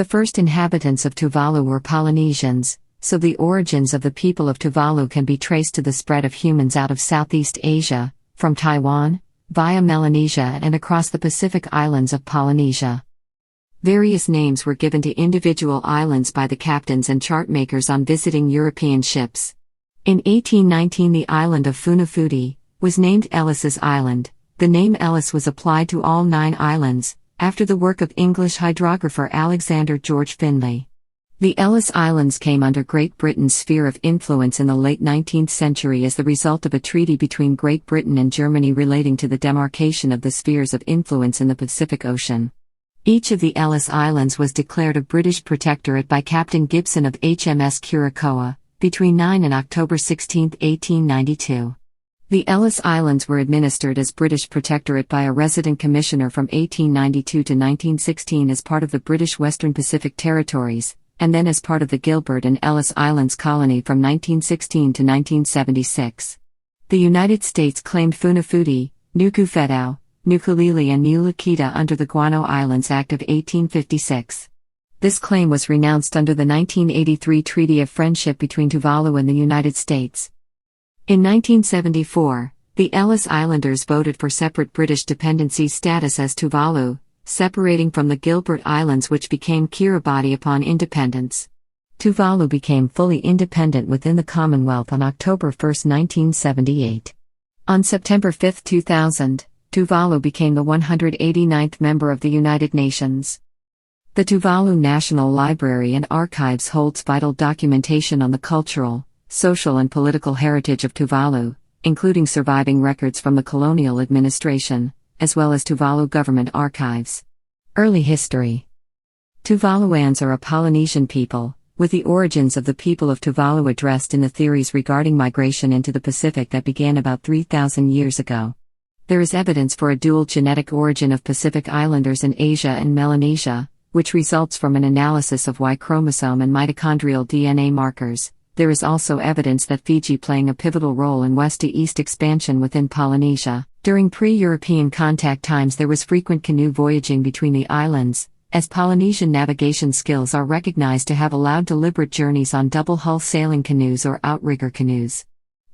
The first inhabitants of Tuvalu were Polynesians, so the origins of the people of Tuvalu can be traced to the spread of humans out of Southeast Asia, from Taiwan, via Melanesia and across the Pacific islands of Polynesia. Various names were given to individual islands by the captains and chartmakers on visiting European ships. In 1819 the island of Funafuti was named Ellice Island. The name Ellis was applied to all 9 islands, after the work of English hydrographer Alexander George Findlay. The Ellice Islands came under Great Britain's sphere of influence in the late 19th century as the result of a treaty between Great Britain and Germany relating to the demarcation of the spheres of influence in the Pacific Ocean. Each of the Ellice Islands was declared a British Protectorate by Captain Gibson of HMS Curacoa, between 9 and October 16, 1892. The Ellice Islands were administered as British Protectorate by a resident commissioner from 1892 to 1916 as part of the British Western Pacific Territories, and then as part of the Gilbert and Ellice Islands colony from 1916 to 1976. The United States claimed Funafuti, Nukufetau, Nukulaelae and Niulakita under the Guano Islands Act of 1856. This claim was renounced under the 1983 Treaty of Friendship between Tuvalu and the United States. In 1974, the Ellice Islanders voted for separate British dependency status as Tuvalu, separating from the Gilbert Islands which became Kiribati upon independence. Tuvalu became fully independent within the Commonwealth on October 1, 1978. On September 5, 2000, Tuvalu became the 189th member of the United Nations. The Tuvalu National Library and Archives holds vital documentation on the cultural, social and political heritage of Tuvalu, including surviving records from the Colonial Administration, as well as Tuvalu government archives. Early history. Tuvaluans are a Polynesian people, with the origins of the people of Tuvalu addressed in the theories regarding migration into the Pacific that began about 3,000 years ago. There is evidence for a dual genetic origin of Pacific Islanders in Asia and Melanesia, which results from an analysis of Y chromosome and mitochondrial DNA markers. There is also evidence that Fiji playing a pivotal role in west-to-east expansion within Polynesia. During pre-European contact times there was frequent canoe voyaging between the islands, as Polynesian navigation skills are recognized to have allowed deliberate journeys on double-hull sailing canoes or outrigger canoes.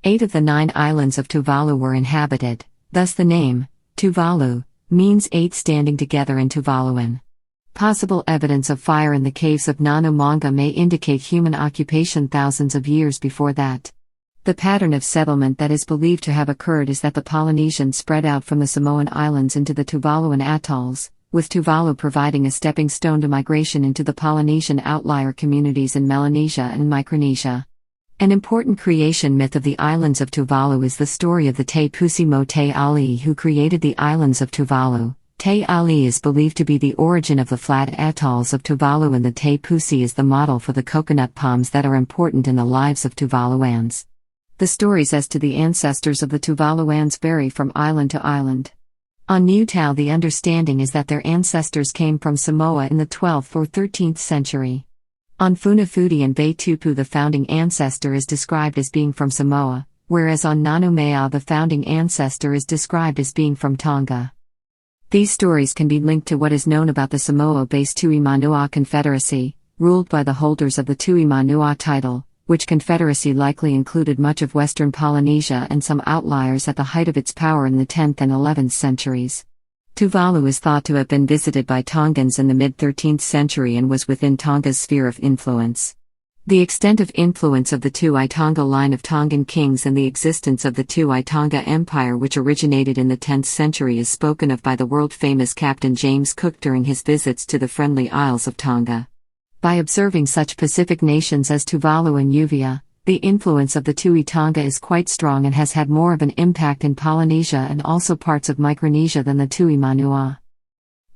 8 of the 9 islands of Tuvalu were inhabited, thus the name, Tuvalu, means 8 standing together in Tuvaluan. Possible evidence of fire in the caves of Nanu Manga may indicate human occupation thousands of years before that. The pattern of settlement that is believed to have occurred is that the Polynesians spread out from the Samoan Islands into the Tuvaluan atolls, with Tuvalu providing a stepping stone to migration into the Polynesian outlier communities in Melanesia and Micronesia. An important creation myth of the islands of Tuvalu is the story of the Te Pusi Mo Te Ali who created the islands of Tuvalu. Te Ali is believed to be the origin of the flat atolls of Tuvalu, and the Te Pusi is the model for the coconut palms that are important in the lives of Tuvaluans. The stories as to the ancestors of the Tuvaluans vary from island to island. On Niutau the understanding is that their ancestors came from Samoa in the 12th or 13th century. On Funafuti and Bay Tupu the founding ancestor is described as being from Samoa, whereas on Nanumea the founding ancestor is described as being from Tonga. These stories can be linked to what is known about the Samoa-based Tui Manua Confederacy, ruled by the holders of the Tui Manua title, which confederacy likely included much of western Polynesia and some outliers at the height of its power in the 10th and 11th centuries. Tuvalu is thought to have been visited by Tongans in the mid-13th century and was within Tonga's sphere of influence. The extent of influence of the Tu'i Tonga line of Tongan kings and the existence of the Tu'i Tonga Empire which originated in the 10th century is spoken of by the world-famous Captain James Cook during his visits to the Friendly Isles of Tonga. By observing such Pacific nations as Tuvalu and Uvia, the influence of the Tu'i Tonga is quite strong and has had more of an impact in Polynesia and also parts of Micronesia than the Tui Manua.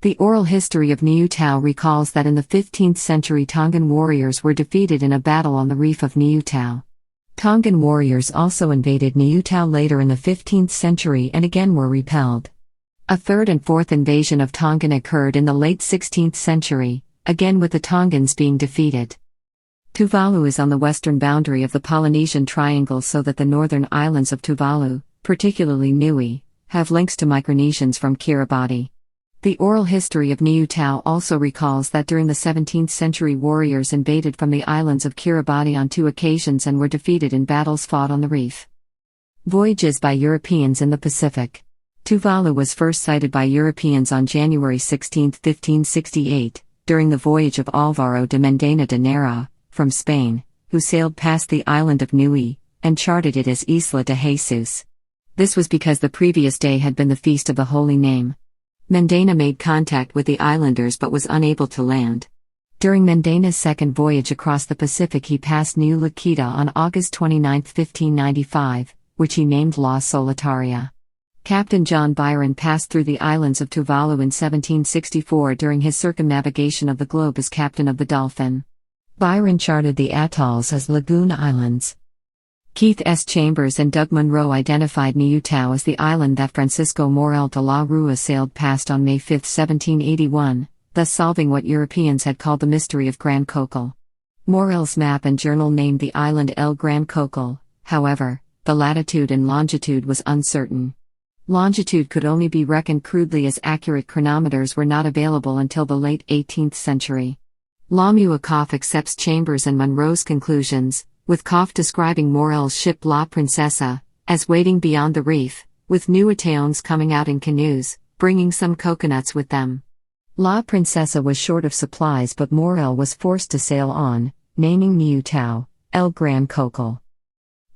The oral history of Niutau recalls that in the 15th century Tongan warriors were defeated in a battle on the reef of Niutau. Tongan warriors also invaded Niutau later in the 15th century and again were repelled. A third and fourth invasion of Tongan occurred in the late 16th century, again with the Tongans being defeated. Tuvalu is on the western boundary of the Polynesian Triangle so that the northern islands of Tuvalu, particularly Niue, have links to Micronesians from Kiribati. The oral history of Niulakita also recalls that during the 17th century warriors invaded from the islands of Kiribati on 2 occasions and were defeated in battles fought on the reef. Voyages by Europeans in the Pacific. Tuvalu was first sighted by Europeans on January 16, 1568, during the voyage of Álvaro de Mendana de Nera, from Spain, who sailed past the island of Nui, and charted it as Isla de Jesus. This was because the previous day had been the Feast of the Holy Name. Mendana made contact with the islanders but was unable to land. During Mendana's second voyage across the Pacific he passed Niulakita on August 29, 1595, which he named La Solitaria. Captain John Byron passed through the islands of Tuvalu in 1764 during his circumnavigation of the globe as captain of the Dolphin. Byron charted the atolls as Lagoon Islands. Keith S. Chambers and Doug Munro identified Niulakita as the island that Francisco Morel de la Rua sailed past on May 5, 1781, thus solving what Europeans had called the mystery of Gran Cocal. Morel's map and journal named the island El Gran Cocal, however, the latitude and longitude was uncertain. Longitude could only be reckoned crudely as accurate chronometers were not available until the late 18th century. Lamuakoff accepts Chambers and Munro's conclusions, with Koff describing Morel's ship La Princesa as waiting beyond the reef, with Niuataons coming out in canoes, bringing some coconuts with them. La Princesa was short of supplies but Morel was forced to sail on, naming Niulakita El Gran Cocal.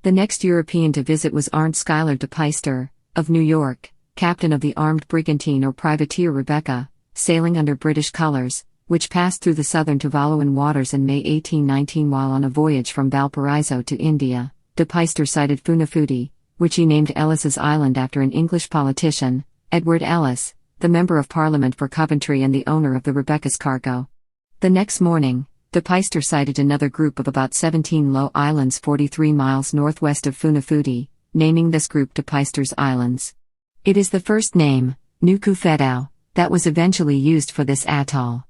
The next European to visit was Arndt Schuyler de Peyster, of New York, captain of the armed brigantine or privateer Rebecca, sailing under British colors, which passed through the southern Tuvaluan waters in May 1819 while on a voyage from Valparaiso to India. De Peyster sighted Funafuti, which he named Ellis Island after an English politician, Edward Ellis, the Member of Parliament for Coventry and the owner of the Rebecca's cargo. The next morning, De Peyster sighted another group of about 17 low islands 43 miles northwest of Funafuti, naming this group De Peyster's Islands. It is the first name, Nukufetau, that was eventually used for this atoll.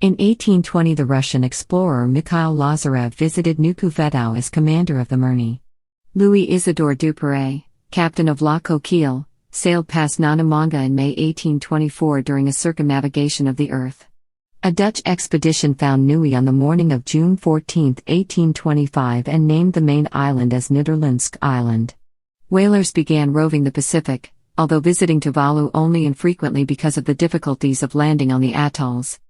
In 1820 the Russian explorer Mikhail Lazarev visited Nukufetau as commander of the Murni. Louis Isidore Duperrey, captain of La Coquille, sailed past Nanamanga in May 1824 during a circumnavigation of the Earth. A Dutch expedition found Nui on the morning of June 14, 1825 and named the main island as Nederlandse Island. Whalers began roving the Pacific, although visiting Tuvalu only infrequently because of the difficulties of landing on the atolls.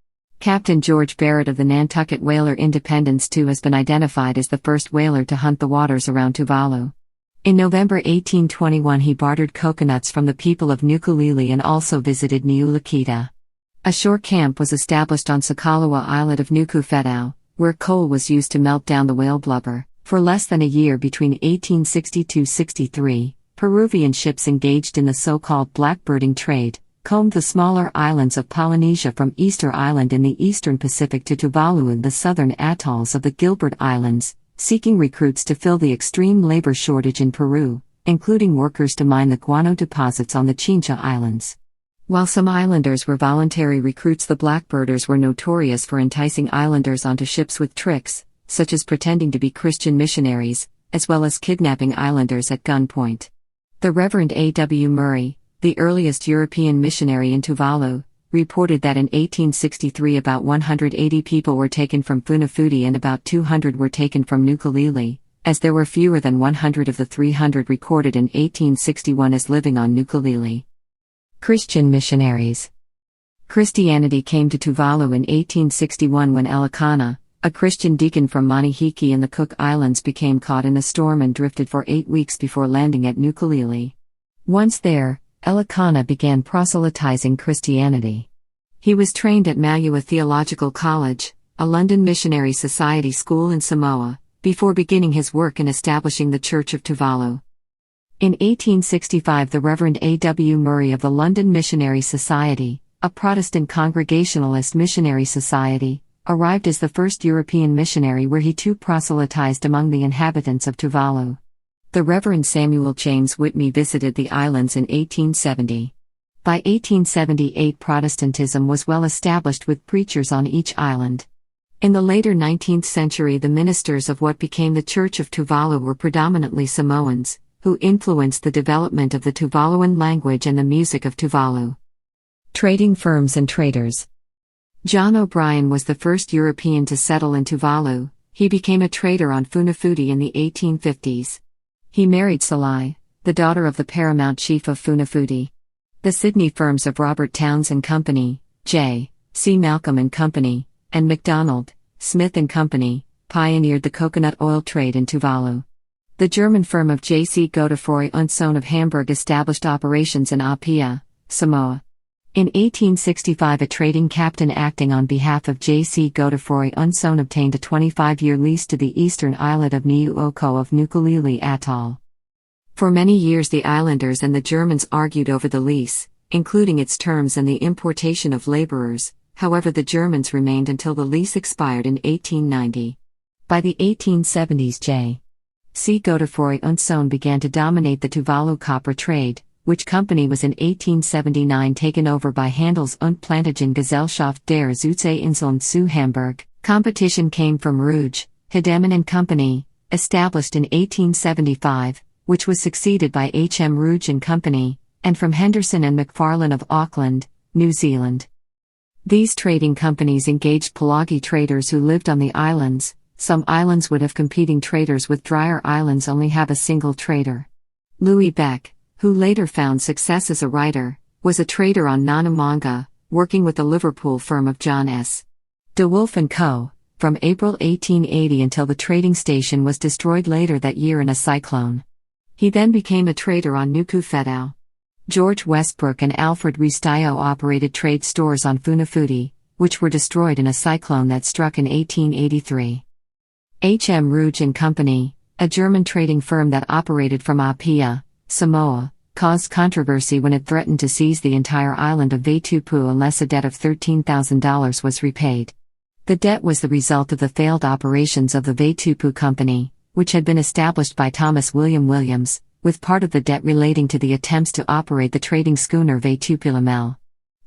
Captain George Barrett of the Nantucket whaler Independence II has been identified as the first whaler to hunt the waters around Tuvalu. In November 1821 he bartered coconuts from the people of Nukulaelae and also visited Niulakita. A shore camp was established on Cyclone Islet of Nukufetau, where coal was used to melt down the whale blubber. For less than a year between 1862-63, Peruvian ships engaged in the so-called blackbirding trade combed the smaller islands of Polynesia from Easter Island in the eastern Pacific to Tuvalu and the southern atolls of the Gilbert Islands, seeking recruits to fill the extreme labor shortage in Peru, including workers to mine the guano deposits on the Chincha Islands. While some islanders were voluntary recruits, the blackbirders were notorious for enticing islanders onto ships with tricks, such as pretending to be Christian missionaries, as well as kidnapping islanders at gunpoint. The Reverend A. W. Murray, the earliest European missionary in Tuvalu, reported that in 1863 about 180 people were taken from Funafuti and about 200 were taken from Nukulaelae, as there were fewer than 100 of the 300 recorded in 1861 as living on Nukulaelae. Christian missionaries. Christianity came to Tuvalu in 1861 when Elikana, a Christian deacon from Manihiki in the Cook Islands, became caught in a storm and drifted for 8 weeks before landing at Nukulaelae. Once there, Elikana began proselytizing Christianity. He was trained at Malua Theological College, a London Missionary Society school in Samoa, before beginning his work in establishing the Church of Tuvalu. In 1865 the Reverend A. W. Murray of the London Missionary Society, a Protestant Congregationalist missionary society, arrived as the first European missionary where he too proselytized among the inhabitants of Tuvalu. The Reverend Samuel James Whitney visited the islands in 1870. By 1878 Protestantism was well established with preachers on each island. In the later 19th century the ministers of what became the Church of Tuvalu were predominantly Samoans, who influenced the development of the Tuvaluan language and the music of Tuvalu. Trading firms and traders. John O'Brien was the first European to settle in Tuvalu. He became a trader on Funafuti in the 1850s. He married Salai, the daughter of the paramount chief of Funafuti. The Sydney firms of Robert Towns and Company, J. C. Malcolm and Company, and MacDonald, Smith and Company, pioneered the coconut oil trade in Tuvalu. The German firm of J. C. Godefroy und Sohn of Hamburg established operations in Apia, Samoa. In 1865, a trading captain acting on behalf of J. C. Godefroy und Sohn obtained a 25-year lease to the eastern islet of Niuoco of Nukulaelae Atoll. For many years the islanders and the Germans argued over the lease, including its terms and the importation of laborers. However, the Germans remained until the lease expired in 1890. By the 1870s, J. C. Godefroy und Sohn began to dominate the Tuvalu copper trade, which company was in 1879 taken over by Handels und Plantagen Gesellschaft der Zutzeinseln zu Hamburg. Competition came from Rouge, Hedeman and Company, established in 1875, which was succeeded by H. M. Rouge and Company, and from Henderson and McFarlane of Auckland, New Zealand. These trading companies engaged pelagi traders who lived on the islands. Some islands would have competing traders, with drier islands only have a single trader. Louis Beck, who later found success as a writer, was a trader on Nanamonga, working with the Liverpool firm of John S. De Wolf & Co., from April 1880 until the trading station was destroyed later that year in a cyclone. He then became a trader on Nukufetau. George Westbrook and Alfred Ristio operated trade stores on Funafuti, which were destroyed in a cyclone that struck in 1883. H. M. Rouge and Company, a German trading firm that operated from Apia, Samoa, caused controversy when it threatened to seize the entire island of Vaitupu unless a debt of $13,000 was repaid. The debt was the result of the failed operations of the Vaitupu Company, which had been established by Thomas William Williams, with part of the debt relating to the attempts to operate the trading schooner Vaitupulamel.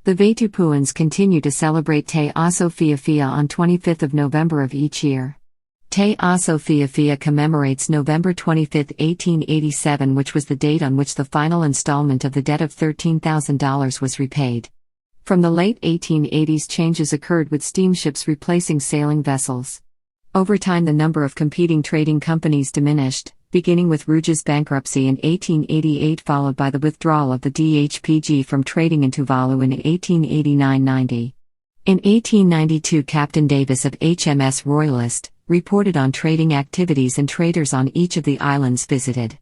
The Vaitupuans continue to celebrate Te Aso Fiafia on 25th of November of each year. Te Aso Fiafia commemorates November 25, 1887, which was the date on which the final installment of the debt of $13,000 was repaid. From the late 1880s, changes occurred with steamships replacing sailing vessels. Over time, the number of competing trading companies diminished, beginning with Rouge's bankruptcy in 1888, followed by the withdrawal of the DHPG from trading in Tuvalu in 1889-90. In 1892, Captain Davis of HMS Royalist reported on trading activities and traders on each of the islands visited.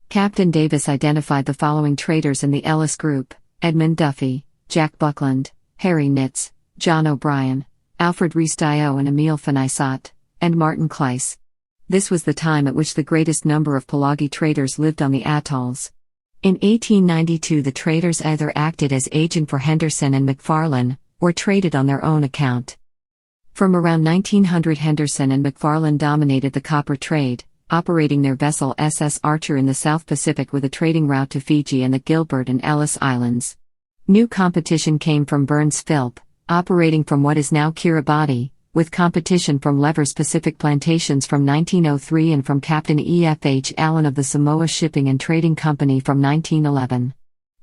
Captain Davis identified the following traders in the Ellis group: Edmund Duffy, Jack Buckland, Harry Nitz, John O'Brien, Alfred Ristio and Emile Finisat, and Martin Kleiss. This was the time at which the greatest number of pelagi traders lived on the atolls. In 1892, the traders either acted as agent for Henderson and McFarlane, or traded on their own account. From around 1900, Henderson and McFarlane dominated the copper trade, operating their vessel SS Archer in the South Pacific with a trading route to Fiji and the Gilbert and Ellice Islands. New competition came from Burns Philp, operating from what is now Kiribati, with competition from Levers Pacific Plantations from 1903 and from Captain E.F.H. Allen of the Samoa Shipping and Trading Company from 1911.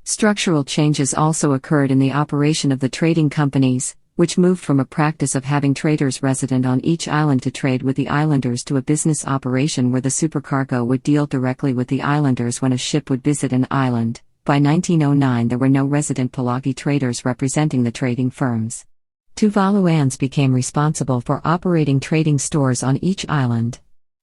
Structural changes also occurred in the operation of the trading companies, which moved from a practice of having traders resident on each island to trade with the islanders to a business operation where the supercargo would deal directly with the islanders when a ship would visit an island. By 1909, there were no resident pelagi traders representing the trading firms. Tuvaluans became responsible for operating trading stores on each island.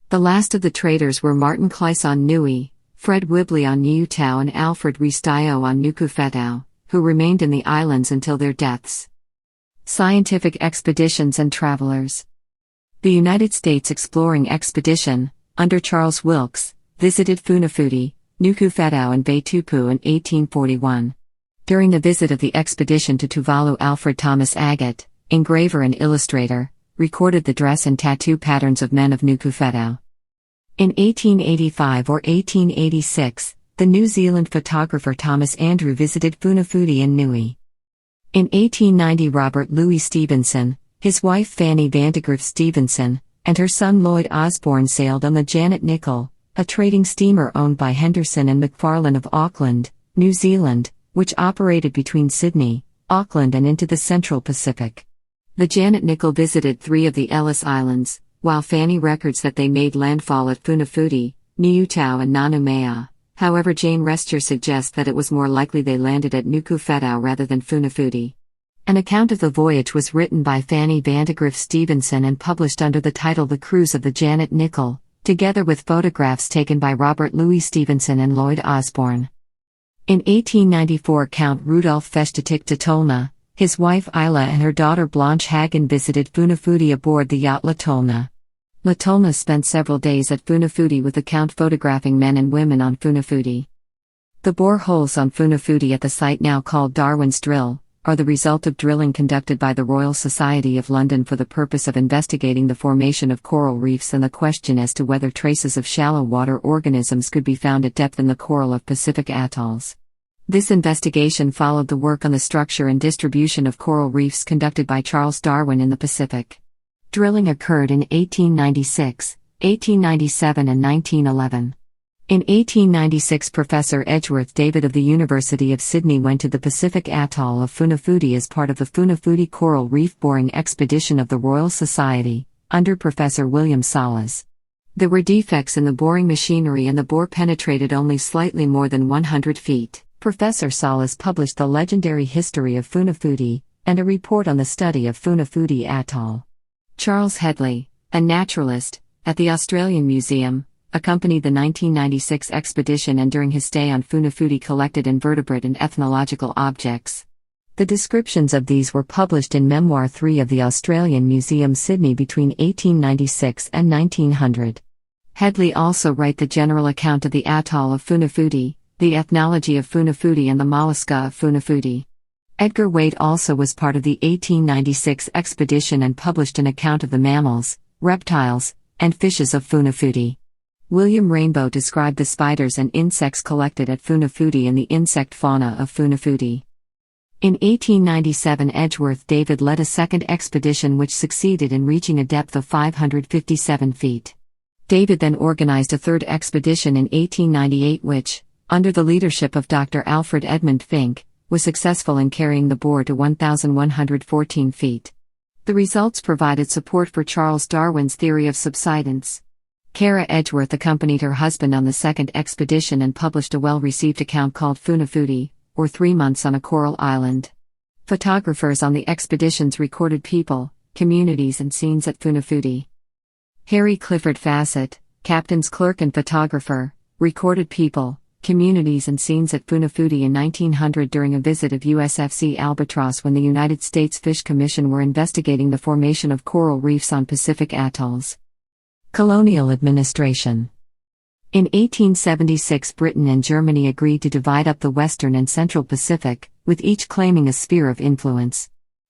The last of the traders were Martin Kleiss on Niue, Fred Wibley on Niutau and Alfred Ristio on Nukufetau, who remained in the islands until their deaths. Scientific expeditions and travelers. The United States Exploring Expedition, under Charles Wilkes, visited Funafuti, Nukufetau and Vaitupu in 1841. During the visit of the expedition to Tuvalu, Alfred Thomas Agate, engraver and illustrator, recorded the dress and tattoo patterns of men of Nukufetau. In 1885 or 1886, the New Zealand photographer Thomas Andrew visited Funafuti and Niue. In 1890, Robert Louis Stevenson, his wife Fanny Vandegrift Stevenson, and her son Lloyd Osborne sailed on the Janet Nicol, a trading steamer owned by Henderson and McFarlane of Auckland, New Zealand, which operated between Sydney, Auckland and into the Central Pacific. The Janet Nichol visited 3 of the Ellice Islands, while Fanny records that they made landfall at Funafuti, Niutau and Nanumea. However, Jane Restier suggests that it was more likely they landed at Nukufetau rather than Funafuti. An account of the voyage was written by Fanny Vandegrift Stevenson and published under the title The Cruise of the Janet Nichol, together with photographs taken by Robert Louis Stevenson and Lloyd Osborne. In 1894, Count Rudolf Festetik Totolna, his wife Isla and her daughter Blanche Hagen visited Funafuti aboard the yacht Latolna. Latolna spent several days at Funafuti with the Count photographing men and women on Funafuti. The boreholes on Funafuti at the site now called Darwin's Drill are the result of drilling conducted by the Royal Society of London for the purpose of investigating the formation of coral reefs and the question as to whether traces of shallow water organisms could be found at depth in the coral of Pacific atolls. This investigation followed the work on the structure and distribution of coral reefs conducted by Charles Darwin in the Pacific. Drilling occurred in 1896, 1897 and 1911. In 1896, Professor Edgeworth David of the University of Sydney went to the Pacific atoll of Funafuti as part of the Funafuti Coral Reef Boring Expedition of the Royal Society, under Professor William Salas. There were defects in the boring machinery and the bore penetrated only slightly more than 100 feet. Professor Salas published The Legendary History of Funafuti, and a report on the study of Funafuti Atoll. Charles Hedley, a naturalist, at the Australian Museum, accompanied the 1996 expedition and during his stay on Funafuti collected invertebrate and ethnological objects. The descriptions of these were published in Memoir 3 of the Australian Museum, Sydney between 1896 and 1900. Hedley also wrote the general account of the atoll of Funafuti, the ethnology of Funafuti and the mollusca of Funafuti. Edgar Waite also was part of the 1896 expedition and published an account of the mammals, reptiles, and fishes of Funafuti. William Rainbow described the spiders and insects collected at Funafuti and the insect fauna of Funafuti. In 1897, Edgeworth David led a second expedition which succeeded in reaching a depth of 557 feet. David then organized a third expedition in 1898 which, under the leadership of Dr. Alfred Edmund Fink, was successful in carrying the bore to 1,114 feet. The results provided support for Charles Darwin's theory of subsidence. Kara Edgeworth accompanied her husband on the second expedition and published a well-received account called Funafuti, or 3 Months on a Coral Island. Photographers on the expeditions recorded people, communities and scenes at Funafuti. Harry Clifford Fassett, captain's clerk and photographer, recorded people, communities and scenes at Funafuti in 1900 during a visit of USFC Albatross when the United States Fish Commission were investigating the formation of coral reefs on Pacific atolls. Colonial Administration. In 1876, Britain and Germany agreed to divide up the Western and Central Pacific, with each claiming a sphere of influence.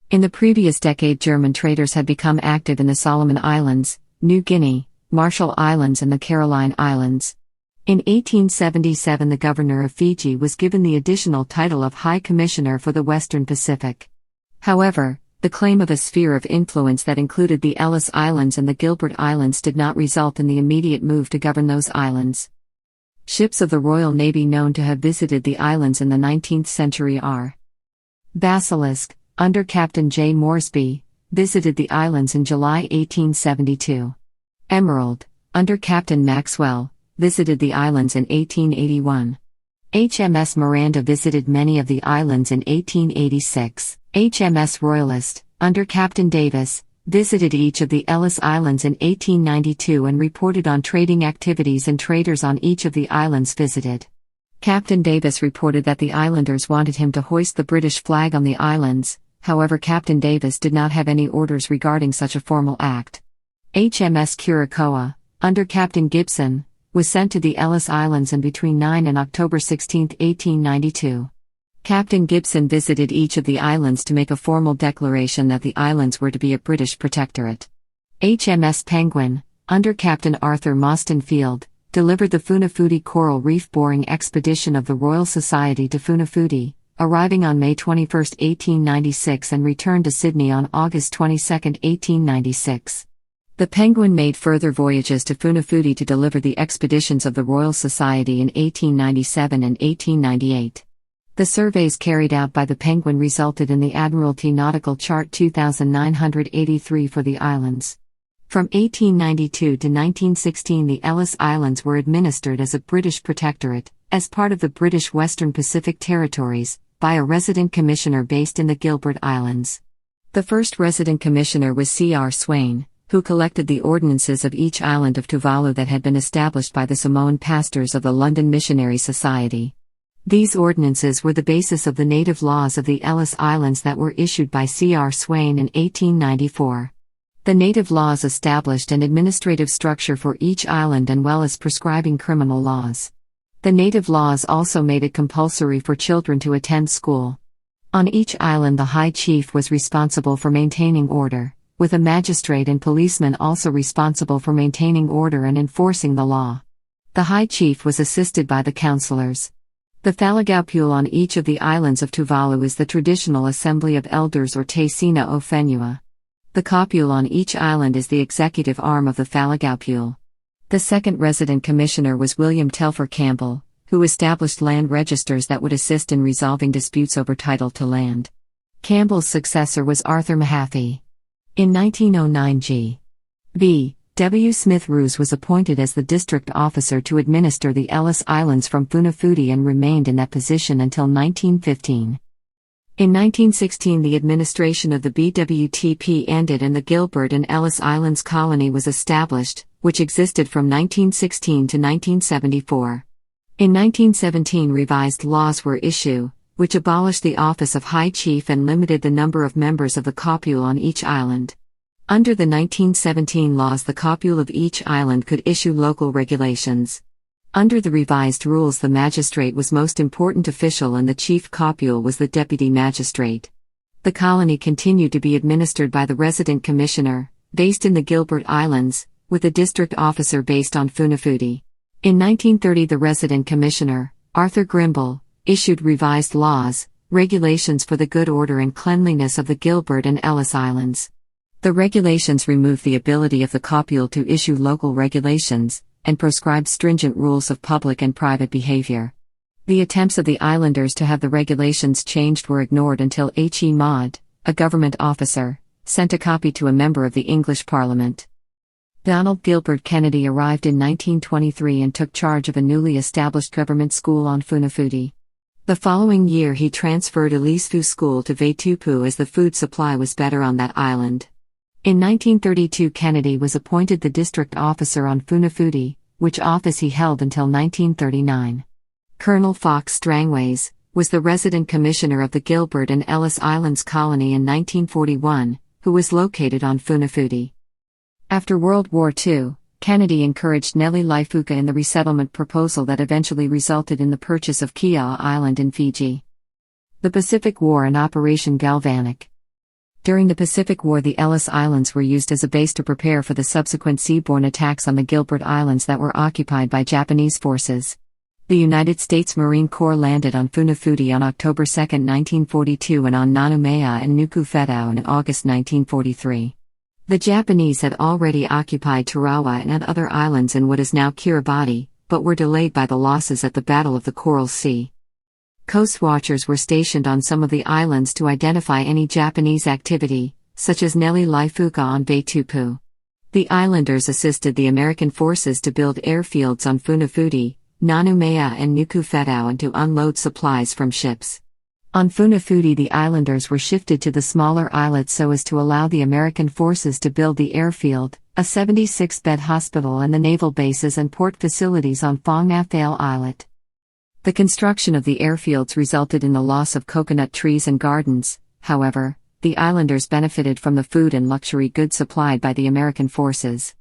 In the previous decade, German traders had become active in the Solomon Islands, New Guinea, Marshall Islands and the Caroline Islands. In 1877, the governor of Fiji was given the additional title of High Commissioner for the Western Pacific. However, the claim of a sphere of influence that included the Ellice Islands and the Gilbert Islands did not result in the immediate move to govern those islands. Ships of the Royal Navy known to have visited the islands in the 19th century are Basilisk, under Captain J. Moresby, visited the islands in July 1872. Emerald, under Captain Maxwell, visited the islands in 1881. HMS Miranda visited many of the islands in 1886. HMS Royalist, under Captain Davis, visited each of the Ellis Islands in 1892 and reported on trading activities and traders on each of the islands visited. Captain Davis reported that the islanders wanted him to hoist the British flag on the islands, however Captain Davis did not have any orders regarding such a formal act. HMS Curacoa, under Captain Gibson, was sent to the Ellis Islands and between 9 and October 16, 1892. Captain Gibson visited each of the islands to make a formal declaration that the islands were to be a British protectorate. HMS Penguin, under Captain Arthur Mostyn Field, delivered the Funafuti Coral Reef Boring Expedition of the Royal Society to Funafuti, arriving on May 21, 1896 and returned to Sydney on August 22, 1896. The Penguin made further voyages to Funafuti to deliver the expeditions of the Royal Society in 1897 and 1898. The surveys carried out by the Penguin resulted in the Admiralty Nautical Chart 2983 for the islands. From 1892 to 1916, the Ellis Islands were administered as a British Protectorate, as part of the British Western Pacific Territories, by a resident commissioner based in the Gilbert Islands. The first resident commissioner was C.R. Swain, who collected the ordinances of each island of Tuvalu that had been established by the Samoan pastors of the London Missionary Society. These ordinances were the basis of the native laws of the Ellis Islands that were issued by C.R. Swain in 1894. The native laws established an administrative structure for each island as well as prescribing criminal laws. The native laws also made it compulsory for children to attend school. On each island, the High Chief was responsible for maintaining order, with a magistrate and policeman also responsible for maintaining order and enforcing the law. The High Chief was assisted by the councillors. The Thalagaupule on each of the islands of Tuvalu is the traditional assembly of elders or Te Sina o Whenua. The Kopule on each island is the executive arm of the Thalagaupule. The second resident commissioner was William Telfer Campbell, who established land registers that would assist in resolving disputes over title to land. Campbell's successor was Arthur Mahaffey. In 1909, G.B. W. Smith Roos was appointed as the district officer to administer the Ellis Islands from Funafuti and remained in that position until 1915. In 1916, the administration of the BWTP ended and the Gilbert and Ellis Islands Colony was established, which existed from 1916 to 1974. In 1917, revised laws were issued, which abolished the office of High Chief and limited the number of members of the Kopule on each island. Under the 1917 laws, the Kopule of each island could issue local regulations. Under the revised rules, the magistrate was most important official and the chief Kopule was the deputy magistrate. The colony continued to be administered by the resident commissioner, based in the Gilbert Islands, with a district officer based on Funafuti. In 1930, the resident commissioner, Arthur Grimble, issued revised laws, regulations for the good order and cleanliness of the Gilbert and Ellis Islands. The regulations removed the ability of the Kopule to issue local regulations, and proscribed stringent rules of public and private behavior. The attempts of the islanders to have the regulations changed were ignored until H.E. Maud, a government officer, sent a copy to a member of the English Parliament. Donald Gilbert Kennedy arrived in 1923 and took charge of a newly established government school on Funafuti. The following year he transferred Ellice School to Vaitupu as the food supply was better on that island. In 1932, Kennedy was appointed the district officer on Funafuti, which office he held until 1939. Colonel Fox Strangways was the resident commissioner of the Gilbert and Ellis Islands Colony in 1941, who was located on Funafuti. After World War II, Kennedy encouraged Nellie Laifuka in the resettlement proposal that eventually resulted in the purchase of Kia'a Island in Fiji. The Pacific War and Operation Galvanic. During the Pacific War, the Ellis Islands were used as a base to prepare for the subsequent seaborne attacks on the Gilbert Islands that were occupied by Japanese forces. The United States Marine Corps landed on Funafuti on October 2, 1942 and on Nanumea and Nukufetau in August 1943. The Japanese had already occupied Tarawa and other islands in what is now Kiribati, but were delayed by the losses at the Battle of the Coral Sea. Coast watchers were stationed on some of the islands to identify any Japanese activity, such as Nellie Laifuka on Vaitupu. The islanders assisted the American forces to build airfields on Funafuti, Nanumea and Nukufetau and to unload supplies from ships. On Funafuti, the islanders were shifted to the smaller islets so as to allow the American forces to build the airfield, a 76-bed hospital and the naval bases and port facilities on Whangafail Islet. The construction of the airfields resulted in the loss of coconut trees and gardens. However, the islanders benefited from the food and luxury goods supplied by the American forces.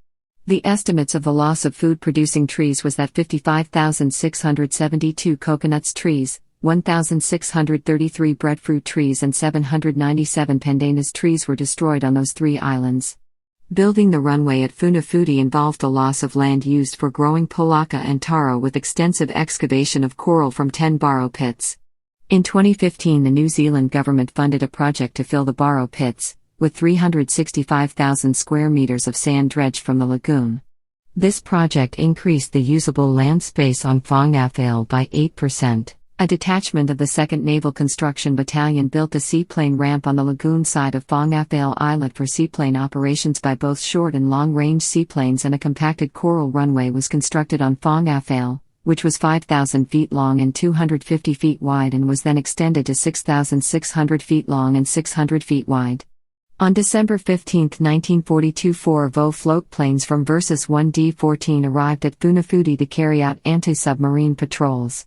The estimates of the loss of food-producing trees was that 55,672 coconuts trees, 1,633 breadfruit trees and 797 pandanus trees were destroyed on those three islands. Building the runway at Funafuti involved the loss of land used for growing polaka and taro with extensive excavation of coral from 10 borrow pits. In 2015, the New Zealand government funded a project to fill the borrow pits, with 365,000 square meters of sand dredged from the lagoon. This project increased the usable land space on Whangafail by 8%. A detachment of the 2nd Naval Construction Battalion built a seaplane ramp on the lagoon side of Funafuti Islet for seaplane operations by both short and long-range seaplanes, and a compacted coral runway was constructed on Funafuti, which was 5,000 feet long and 250 feet wide, and was then extended to 6,600 feet long and 600 feet wide. On December 15, 1942, 4 VO float planes from Versus 1D-14 arrived at Funafuti to carry out anti-submarine patrols.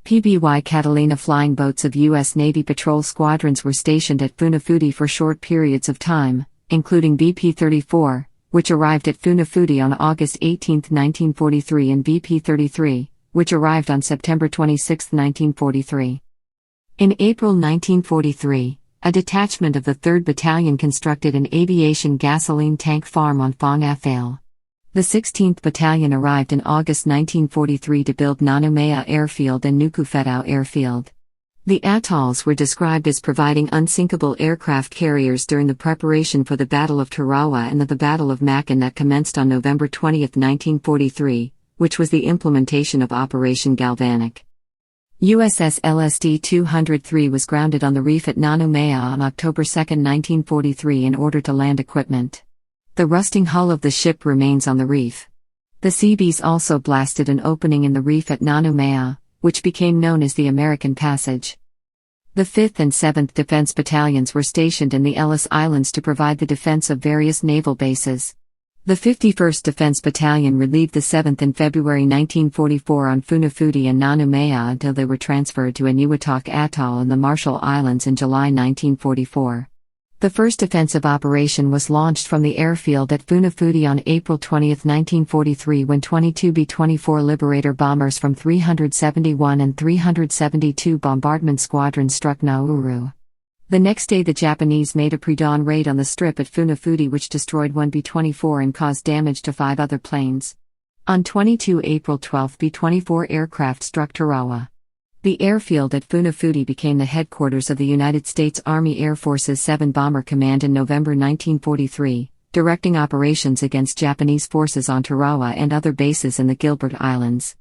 PBY Catalina flying boats of U.S. Navy patrol squadrons were stationed at Funafuti for short periods of time, including BP-34, which arrived at Funafuti on August 18, 1943, and BP-33, which arrived on September 26, 1943. In April 1943, a detachment of the 3rd Battalion constructed an aviation gasoline tank farm on Funafuti. The 16th Battalion arrived in August 1943 to build Nukulaelae Airfield and Nukufetau Airfield. The atolls were described as providing unsinkable aircraft carriers during the preparation for the Battle of Tarawa and the Battle of Makin that commenced on November 20, 1943, which was the implementation of Operation Galvanic. USS LSD-203 was grounded on the reef at Nukulaelae on October 2, 1943 in order to land equipment. The rusting hull of the ship remains on the reef. The Seabees also blasted an opening in the reef at Nukulaelae, which became known as the American Passage. The 5th and 7th Defense Battalions were stationed in the Ellice Islands to provide the defense of various naval bases. The 51st Defense Battalion relieved the 7th in February 1944 on Funafuti and Nukulaelae until they were transferred to Enuitak Atoll in the Marshall Islands in July 1944. The first offensive operation was launched from the airfield at Funafuti on April 20, 1943, when 22 B-24 Liberator bombers from 371 and 372 Bombardment Squadron struck Nauru. The next day the Japanese made a pre-dawn raid on the strip at Funafuti, which destroyed 1 B-24 and caused damage to 5 other planes. On 22 April 12 B-24 aircraft struck Tarawa. The airfield at Funafuti became the headquarters of the United States Army Air Force's 7 Bomber Command in November 1943, directing operations against Japanese forces on Tarawa and other bases in the Gilbert Islands.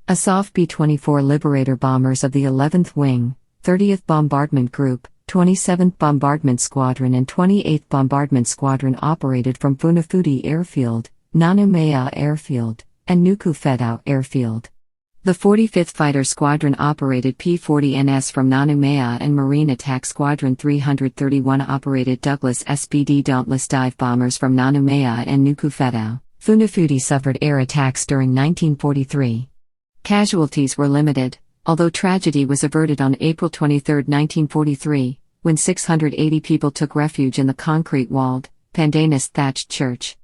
Asaf B-24 Liberator bombers of the 11th Wing, 30th Bombardment Group, 27th Bombardment Squadron and 28th Bombardment Squadron operated from Funafuti Airfield, Nukulaelae Airfield, and Nukufetau Airfield. The 45th Fighter Squadron operated P-40NS from Nukulaelae, and Marine Attack Squadron 331 operated Douglas SPD Dauntless dive bombers from Nukulaelae and Nukufetau. Funafuti suffered air attacks during 1943. Casualties were limited, although tragedy was averted on April 23, 1943, when 680 people took refuge in the concrete-walled, pandanus-thatched church.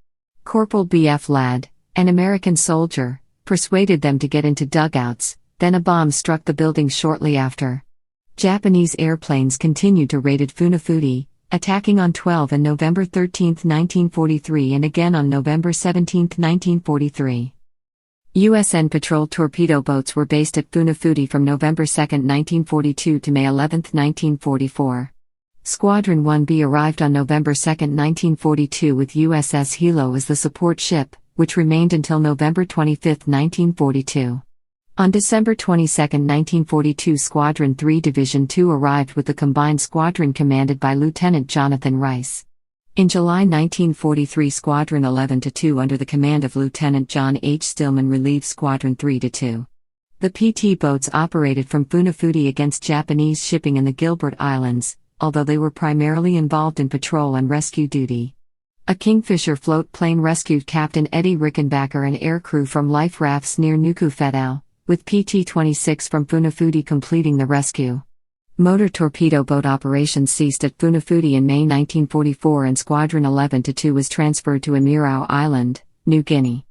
Corporal B.F. Ladd, an American soldier, persuaded them to get into dugouts, then a bomb struck the building shortly after. Japanese airplanes continued to raid at Funafuti, attacking on 12 and November 13, 1943 and again on November 17, 1943. USN patrol torpedo boats were based at Funafuti from November 2, 1942 to May 11, 1944. Squadron 1B arrived on November 2, 1942 with USS Hilo as the support ship, which remained until November 25, 1942. On December 22, 1942, Squadron 3 Division 2 arrived with the combined squadron commanded by Lieutenant Jonathan Rice. In July 1943, Squadron 11-2 under the command of Lieutenant John H. Stillman relieved Squadron 3-2. The PT boats operated from Funafuti against Japanese shipping in the Gilbert Islands, although they were primarily involved in patrol and rescue duty. A Kingfisher float plane rescued Captain Eddie Rickenbacker and aircrew from life rafts near Nukufetau, with PT-26 from Funafuti completing the rescue. Motor torpedo boat operations ceased at Funafuti in May 1944 and Squadron 11-2 was transferred to Amirau Island, New Guinea.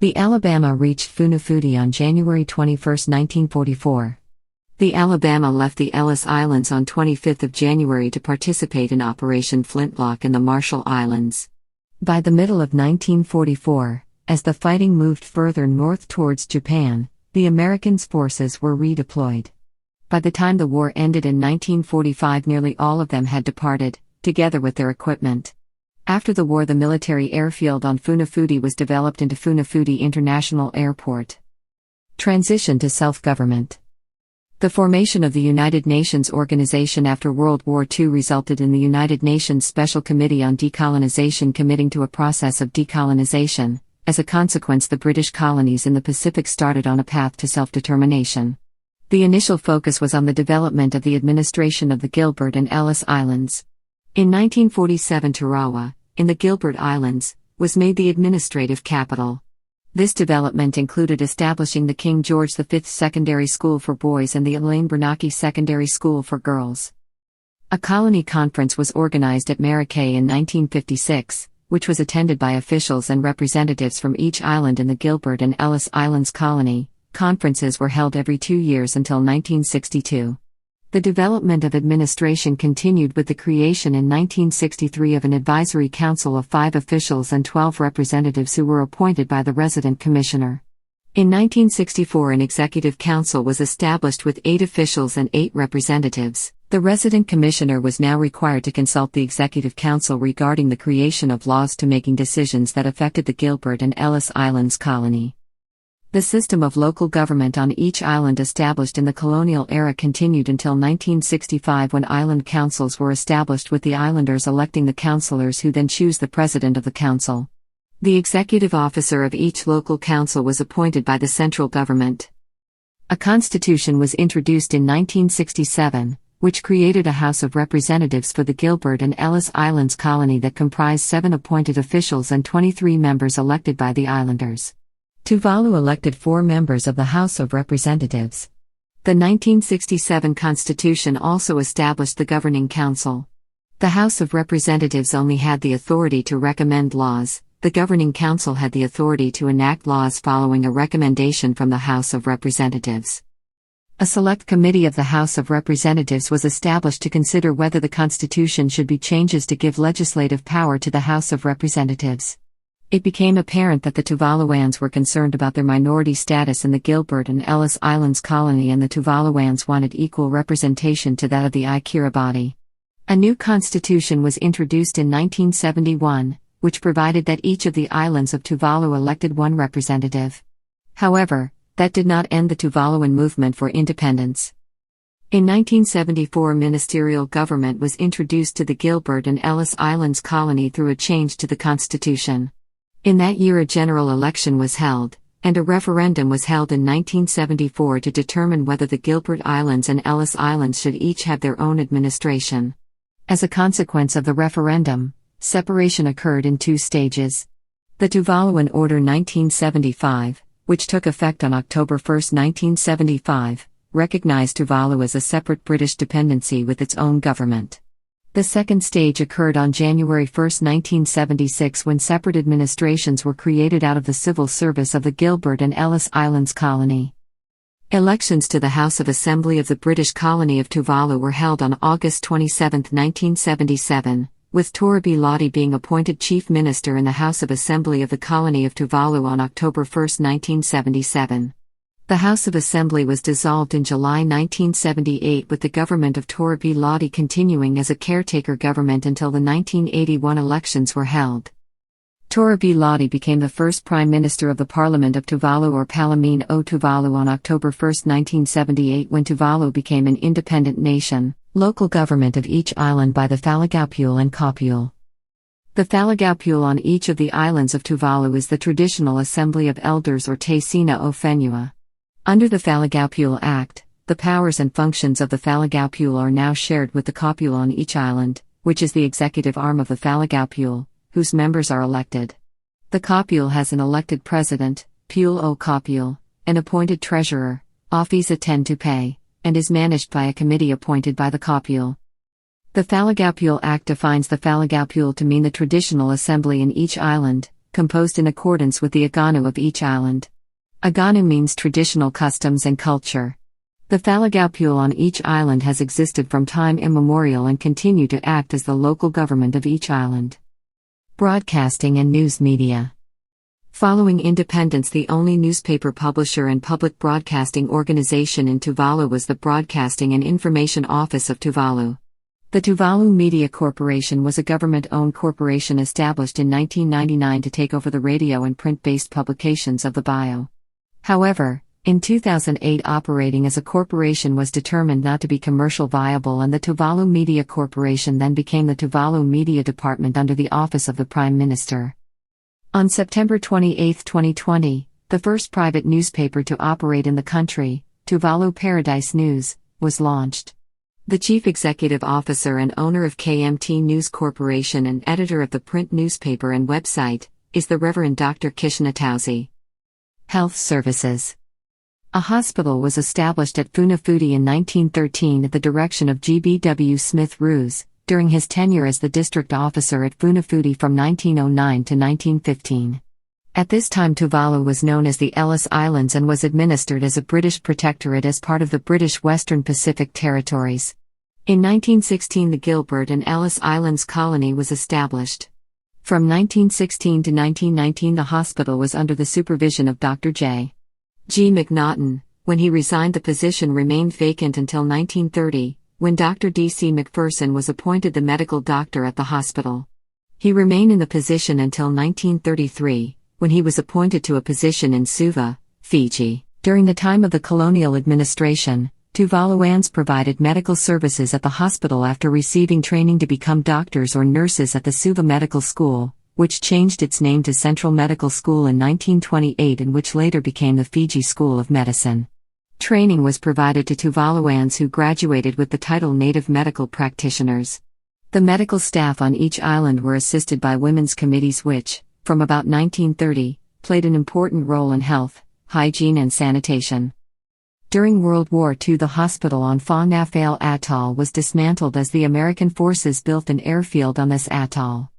The Alabama reached Funafuti on January 21, 1944. The Alabama left the Ellis Islands on 25 January to participate in Operation Flintlock in the Marshall Islands. By the middle of 1944, as the fighting moved further north towards Japan, the Americans' forces were redeployed. By the time the war ended in 1945, nearly all of them had departed, together with their equipment. After the war, the military airfield on Funafuti was developed into Funafuti International Airport. Transition to self-government. The formation of the United Nations Organization after World War II resulted in the United Nations Special Committee on Decolonization committing to a process of decolonization. As a consequence, the British colonies in the Pacific started on a path to self-determination. The initial focus was on the development of the administration of the Gilbert and Ellice Islands. In 1947, Tarawa, in the Gilbert Islands, was made the administrative capital. This development included establishing the King George V Secondary School for boys and the Elaine Bernanke Secondary School for girls. A colony conference was organized at Maracay in 1956, which was attended by officials and representatives from each island in the Gilbert and Ellice Islands colony. Conferences were held every 2 years until 1962. The development of administration continued with the creation in 1963 of an advisory council of 5 officials and 12 representatives who were appointed by the resident commissioner. In 1964, an executive council was established with 8 officials and 8 representatives. The resident commissioner was now required to consult the executive council regarding the creation of laws to making decisions that affected the Gilbert and Ellice Islands colony. The system of local government on each island established in the colonial era continued until 1965, when island councils were established with the islanders electing the councillors who then choose the president of the council. The executive officer of each local council was appointed by the central government. A constitution was introduced in 1967, which created a House of Representatives for the Gilbert and Ellice Islands colony that comprised 7 appointed officials and 23 members elected by the islanders. Tuvalu elected 4 members of the House of Representatives. The 1967 Constitution also established the Governing Council. The House of Representatives only had the authority to recommend laws. The Governing Council had the authority to enact laws following a recommendation from the House of Representatives. A select committee of the House of Representatives was established to consider whether the Constitution should be changed to give legislative power to the House of Representatives. It became apparent that the Tuvaluans were concerned about their minority status in the Gilbert and Ellice Islands colony, and the Tuvaluans wanted equal representation to that of the Ikira body. A new constitution was introduced in 1971, which provided that each of the islands of Tuvalu elected 1 representative. However, that did not end the Tuvaluan movement for independence. In 1974, ministerial government was introduced to the Gilbert and Ellice Islands colony through a change to the constitution. In that year, a general election was held, and a referendum was held in 1974 to determine whether the Gilbert Islands and Ellice Islands should each have their own administration. As a consequence of the referendum, separation occurred in 2 stages. The Tuvaluan Order 1975, which took effect on October 1, 1975, recognized Tuvalu as a separate British dependency with its own government. The second stage occurred on January 1, 1976, when separate administrations were created out of the civil service of the Gilbert and Ellice Islands colony. Elections to the House of Assembly of the British colony of Tuvalu were held on August 27, 1977, with Torabi Lottie being appointed Chief Minister in the House of Assembly of the colony of Tuvalu on October 1, 1977. The House of Assembly was dissolved in July 1978, with the government of Torabi Lottie continuing as a caretaker government until the 1981 elections were held. Torabi Lottie became the first Prime Minister of the Parliament of Tuvalu, or Palamin o Tuvalu, on October 1, 1978, when Tuvalu became an independent nation, local government of each island by the Falagaupule and Kopule. The Falagaupule on each of the islands of Tuvalu is the traditional Assembly of Elders, or Taisina o Fenua. Under the Falagaupule Act, the powers and functions of the Falagaupule are now shared with the Kopule on each island, which is the executive arm of the Falagaupule, whose members are elected. The Kopule has an elected president, Pule o Kopule, an appointed treasurer, Office attend to pay, and is managed by a committee appointed by the Kopule. The Falagaupule Act defines the Falagaupule to mean the traditional assembly in each island, composed in accordance with the aganu of each island. Aganu means traditional customs and culture. The Falagaupule on each island has existed from time immemorial and continue to act as the local government of each island. Broadcasting and news media. Following independence, the only newspaper publisher and public broadcasting organization in Tuvalu was the Broadcasting and Information Office of Tuvalu. The Tuvalu Media Corporation was a government-owned corporation established in 1999 to take over the radio and print-based publications of the bio. However, In 2008, operating as a corporation was determined not to be commercial viable, and the Tuvalu Media Corporation then became the Tuvalu Media Department under the Office of the Prime Minister. On September 28, 2020, the first private newspaper to operate in the country, Tuvalu Paradise News, was launched. The chief executive officer and owner of KMT News Corporation and editor of the print newspaper and website is the Reverend Dr. Kishnatausi. Health Services. A hospital was established at Funafuti in 1913 at the direction of G.B.W. Smith Roos, during his tenure as the district officer at Funafuti from 1909 to 1915. At this time, Tuvalu was known as the Ellice Islands and was administered as a British Protectorate as part of the British Western Pacific Territories. In 1916, the Gilbert and Ellice Islands colony was established. From 1916 to 1919, the hospital was under the supervision of Dr. J. G. McNaughton. When he resigned, the position remained vacant until 1930, when Dr. D.C. McPherson was appointed the medical doctor at the hospital. He remained in the position until 1933, when he was appointed to a position in Suva, Fiji. During the time of the Colonial Administration, Tuvaluans provided medical services at the hospital after receiving training to become doctors or nurses at the Suva Medical School, which changed its name to Central Medical School in 1928 and which later became the Fiji School of Medicine. Training was provided to Tuvaluans who graduated with the title Native Medical Practitioners. The medical staff on each island were assisted by women's committees which, from about 1930, played an important role in health, hygiene and sanitation. During World War II, the hospital on Funafuti Atoll was dismantled as the American forces built an airfield on this atoll.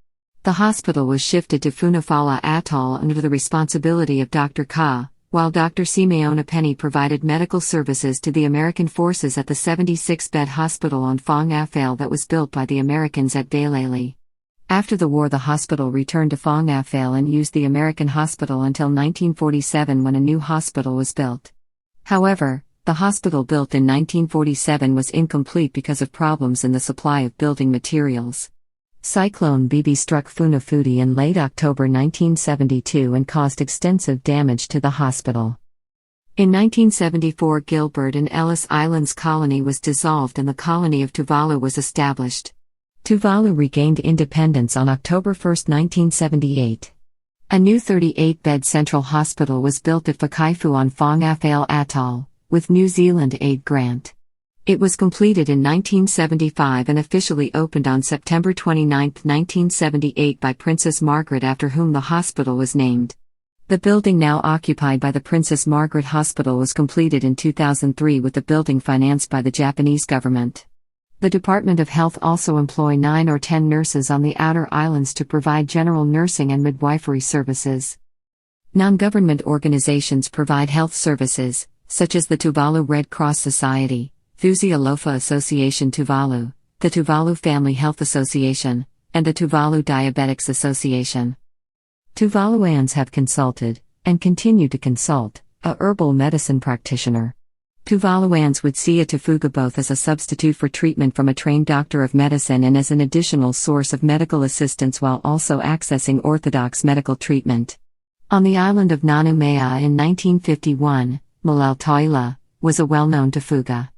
The hospital was shifted to Funafuti Atoll under the responsibility of Dr. Ka, while Dr. Simeona Penny provided medical services to the American forces at the 76-bed hospital on Funafuti that was built by the Americans at Vailele. After the war, the hospital returned to Funafuti and used the American hospital until 1947, when a new hospital was built. However, the hospital built in 1947 was incomplete because of problems in the supply of building materials. Cyclone Bb struck Funafuti in late October 1972 and caused extensive damage to the hospital. In 1974, Gilbert and Ellice Islands colony was dissolved and the colony of Tuvalu was established. Tuvalu regained independence on October 1, 1978. A new 38-bed central hospital was built at Whakaifu on Funafuti Atoll, with New Zealand aid grant. It was completed in 1975 and officially opened on September 29, 1978 by Princess Margaret, after whom the hospital was named. The building now occupied by the Princess Margaret Hospital was completed in 2003, with the building financed by the Japanese government. The Department of Health also employ 9 or 10 nurses on the outer islands to provide general nursing and midwifery services. Non-government organizations provide health services, such as the Tuvalu Red Cross Society, Thusi Alofa Association Tuvalu, the Tuvalu Family Health Association, and the Tuvalu Diabetics Association. Tuvaluans have consulted, and continue to consult, a herbal medicine practitioner. Tuvaluans would see a tufuga both as a substitute for treatment from a trained doctor of medicine and as an additional source of medical assistance, while also accessing orthodox medical treatment. On the island of Nanumea in 1951, Melanesia was a well-known tufuga.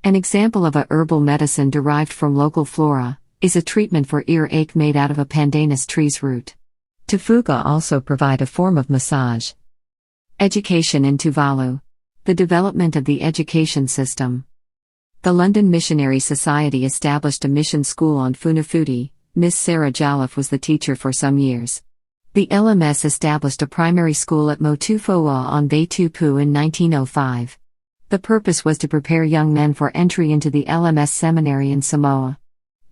An example of a herbal medicine derived from local flora is a treatment for earache made out of a pandanus tree's root. Tufuga also provide a form of massage. Education in Tuvalu. The development of the education system. The London Missionary Society established a mission school on Funafuti. Miss Sarah Jolliffe was the teacher for some years. The LMS established a primary school at Motufoa on Vaitupu in 1905. The purpose was to prepare young men for entry into the LMS seminary in Samoa.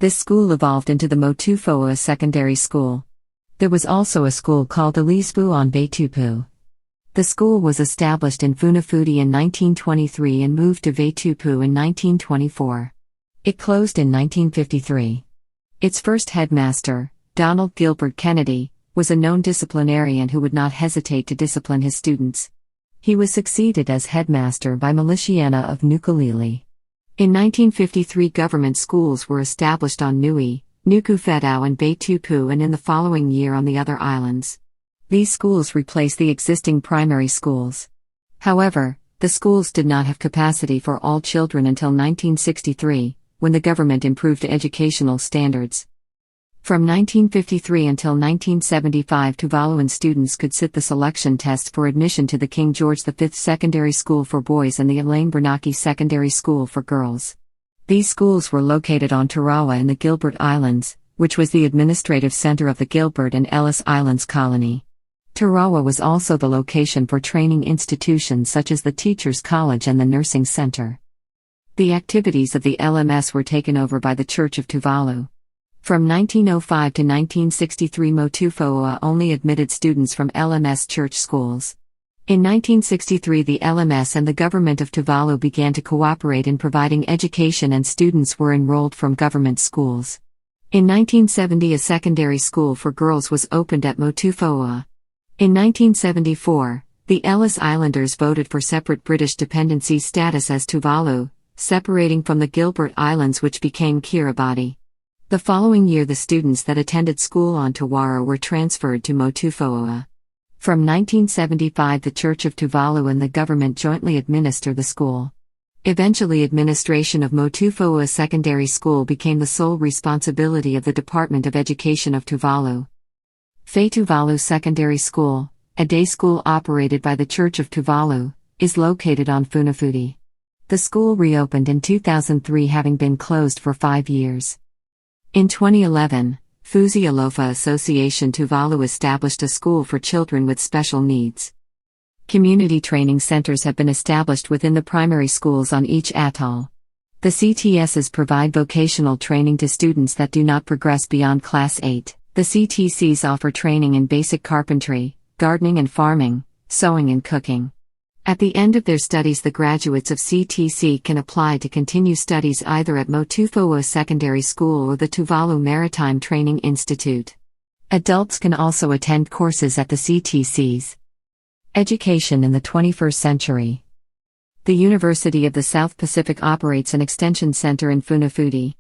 This school evolved into the Motufoa Secondary School. There was also a school called Ellice on Vaitupu. The school was established in Funafuti in 1923 and moved to Vaitupu in 1924. It closed in 1953. Its first headmaster, Donald Gilbert Kennedy, was a known disciplinarian who would not hesitate to discipline his students. He was succeeded as headmaster by Militiana of Nukulaelae. In 1953, government schools were established on Niue, Nukufetau and Vaitupu, and in the following year on the other islands. These schools replaced the existing primary schools. However, The schools did not have capacity for all children until 1963, when the government improved educational standards. From 1953 until 1975, Tuvaluan students could sit the selection test for admission to the King George V Secondary School for boys and the Elaine Bernanke Secondary School for girls. These schools were located on Tarawa in the Gilbert Islands, which was the administrative center of the Gilbert and Ellice Islands colony. Tarawa was also the location for training institutions such as the Teachers' College and the Nursing Center. The activities of the LMS were taken over by the Church of Tuvalu. From 1905 to 1963, Motufua only admitted students from LMS church schools. In 1963, the LMS and the government of Tuvalu began to cooperate in providing education, and students were enrolled from government schools. In 1970, a secondary school for girls was opened at Motufua. In 1974, the Ellis Islanders voted for separate British dependency status as Tuvalu, separating from the Gilbert Islands, which became Kiribati. The following year, the students that attended school on Tawara were transferred to Motufua. From 1975, the Church of Tuvalu and the government jointly administer the school. Eventually, administration of Motufua Secondary School became the sole responsibility of the Department of Education of Tuvalu. Fay Tuvalu Secondary School, a day school operated by the Church of Tuvalu, is located on Funafuti. The school reopened in 2003, having been closed for 5 years. In 2011, Fuzi Alofa Association Tuvalu established a school for children with special needs. Community training centers have been established within the primary schools on each atoll. The CTSs provide vocational training to students that do not progress beyond Class 8. The CTCs offer training in basic carpentry, gardening and farming, sewing and cooking. At the end of their studies, the graduates of CTC can apply to continue studies either at Motufua Secondary School or the Tuvalu Maritime Training Institute. Adults can also attend courses at the CTCs. Education in the 21st century. The University of the South Pacific operates an extension center in Funafuti.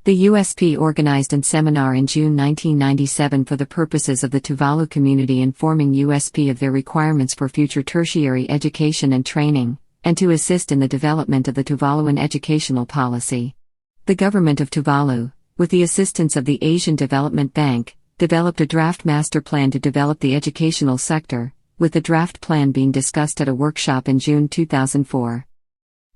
The USP organized a seminar in June 1997 for the purposes of the Tuvalu community, informing USP of their requirements for future tertiary education and training, and to assist in the development of the Tuvaluan educational policy. The government of Tuvalu, with the assistance of the Asian Development Bank, developed a draft master plan to develop the educational sector, with the draft plan being discussed at a workshop in June 2004.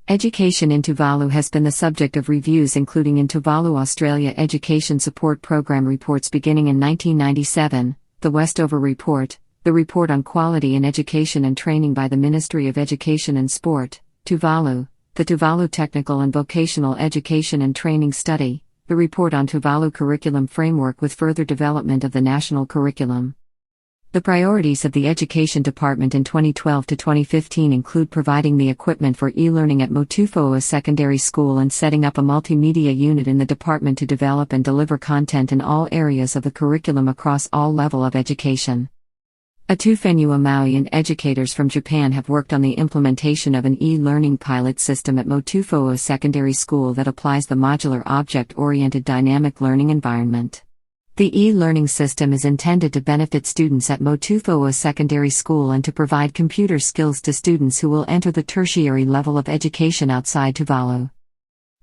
Education in Tuvalu has been the subject of reviews, including in Tuvalu Australia Education Support Program reports beginning in 1997, the Westover Report, the Report on Quality in Education and Training by the Ministry of Education and Sport, Tuvalu, the Tuvalu Technical and Vocational Education and Training Study, the Report on Tuvalu Curriculum Framework with further development of the national curriculum. The priorities of the Education Department in 2012 to 2015 include providing the equipment for e-learning at Motufua Secondary School and setting up a multimedia unit in the department to develop and deliver content in all areas of the curriculum across all levels of education. Atufenua Maui and educators from Japan have worked on the implementation of an e-learning pilot system at Motufua Secondary School that applies the modular object-oriented dynamic learning environment. The e-learning system is intended to benefit students at Motufua Secondary School and to provide computer skills to students who will enter the tertiary level of education outside Tuvalu.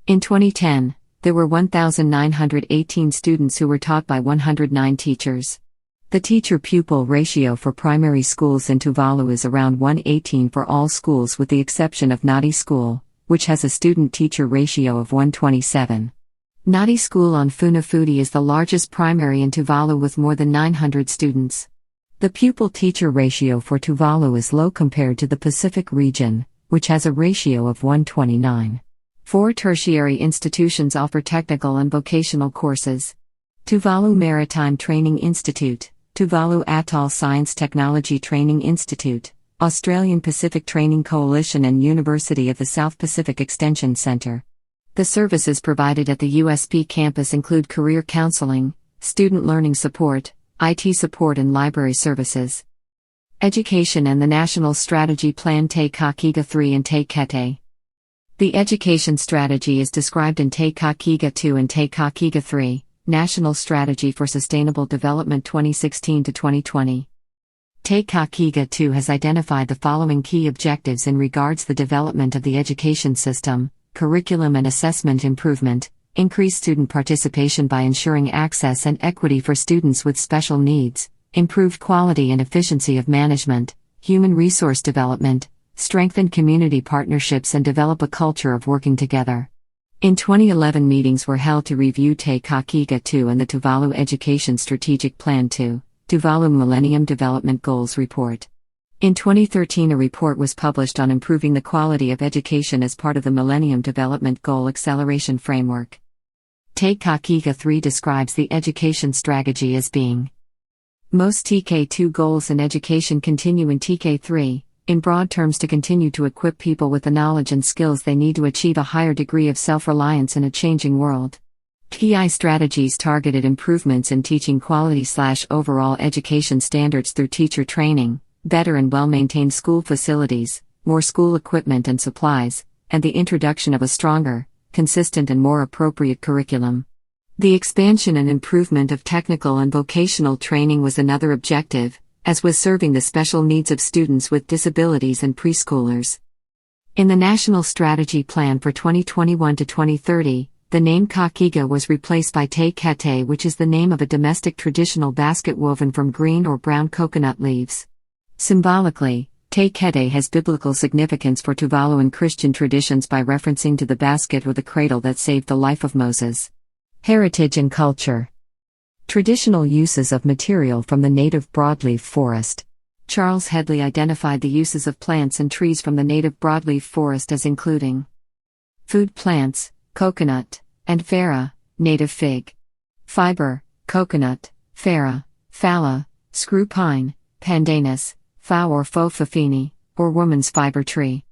In 2010, there were 1,918 students who were taught by 109 teachers. The teacher-pupil ratio for primary schools in Tuvalu is around 1:18 for all schools with the exception of Nadi School, which has a student-teacher ratio of 1:27. Nadi School on Funafuti is the largest primary in Tuvalu with more than 900 students. The pupil-teacher ratio for Tuvalu is low compared to the Pacific region, which has a ratio of 1:29. 4 tertiary institutions offer technical and vocational courses. Tuvalu Maritime Training Institute, Tuvalu Atoll Science Technology Training Institute, Australian Pacific Training Coalition and University of the South Pacific Extension Center. The services provided at the USP campus include career counseling, student learning support, IT support and library services. Education and the National Strategy Plan Te Kakiga 3 and Te Kete. The education strategy is described in Te Kakiga 2 and Te Kakiga 3, National Strategy for Sustainable Development 2016 to 2020. Te Kakiga 2 has identified the following key objectives in regards the development of the education system: curriculum and assessment improvement, increase student participation by ensuring access and equity for students with special needs, improved quality and efficiency of management, human resource development, strengthen community partnerships and develop a culture of working together. In 2011, meetings were held to review Te Kakiga 2 and the Tuvalu Education Strategic Plan 2, Tuvalu Millennium Development Goals Report. In 2013, a report was published on improving the quality of education as part of the Millennium Development Goal Acceleration Framework. Te Kakiga 3 describes the education strategy as being: most TK2 goals in education continue in TK3, in broad terms to continue to equip people with the knowledge and skills they need to achieve a higher degree of self-reliance in a changing world. PI strategies targeted improvements in teaching quality/overall education standards through teacher training, better and well-maintained school facilities, more school equipment and supplies, and the introduction of a stronger, consistent and more appropriate curriculum. The expansion and improvement of technical and vocational training was another objective, as was serving the special needs of students with disabilities and preschoolers. In the National Strategy Plan for 2021 to 2030, the name Kakiga was replaced by Te Kete, which is the name of a domestic traditional basket woven from green or brown coconut leaves. Symbolically, Te Kete has biblical significance for Tuvaluan Christian traditions by referencing to the basket or the cradle that saved the life of Moses. Heritage and culture. Traditional uses of material from the native broadleaf forest. Charles Hedley identified the uses of plants and trees from the native broadleaf forest as including food plants, coconut, and fara, native fig. Fiber, coconut, fara, phala, screw pine, pandanus, Fau or Fofafini, or woman's fiber tree.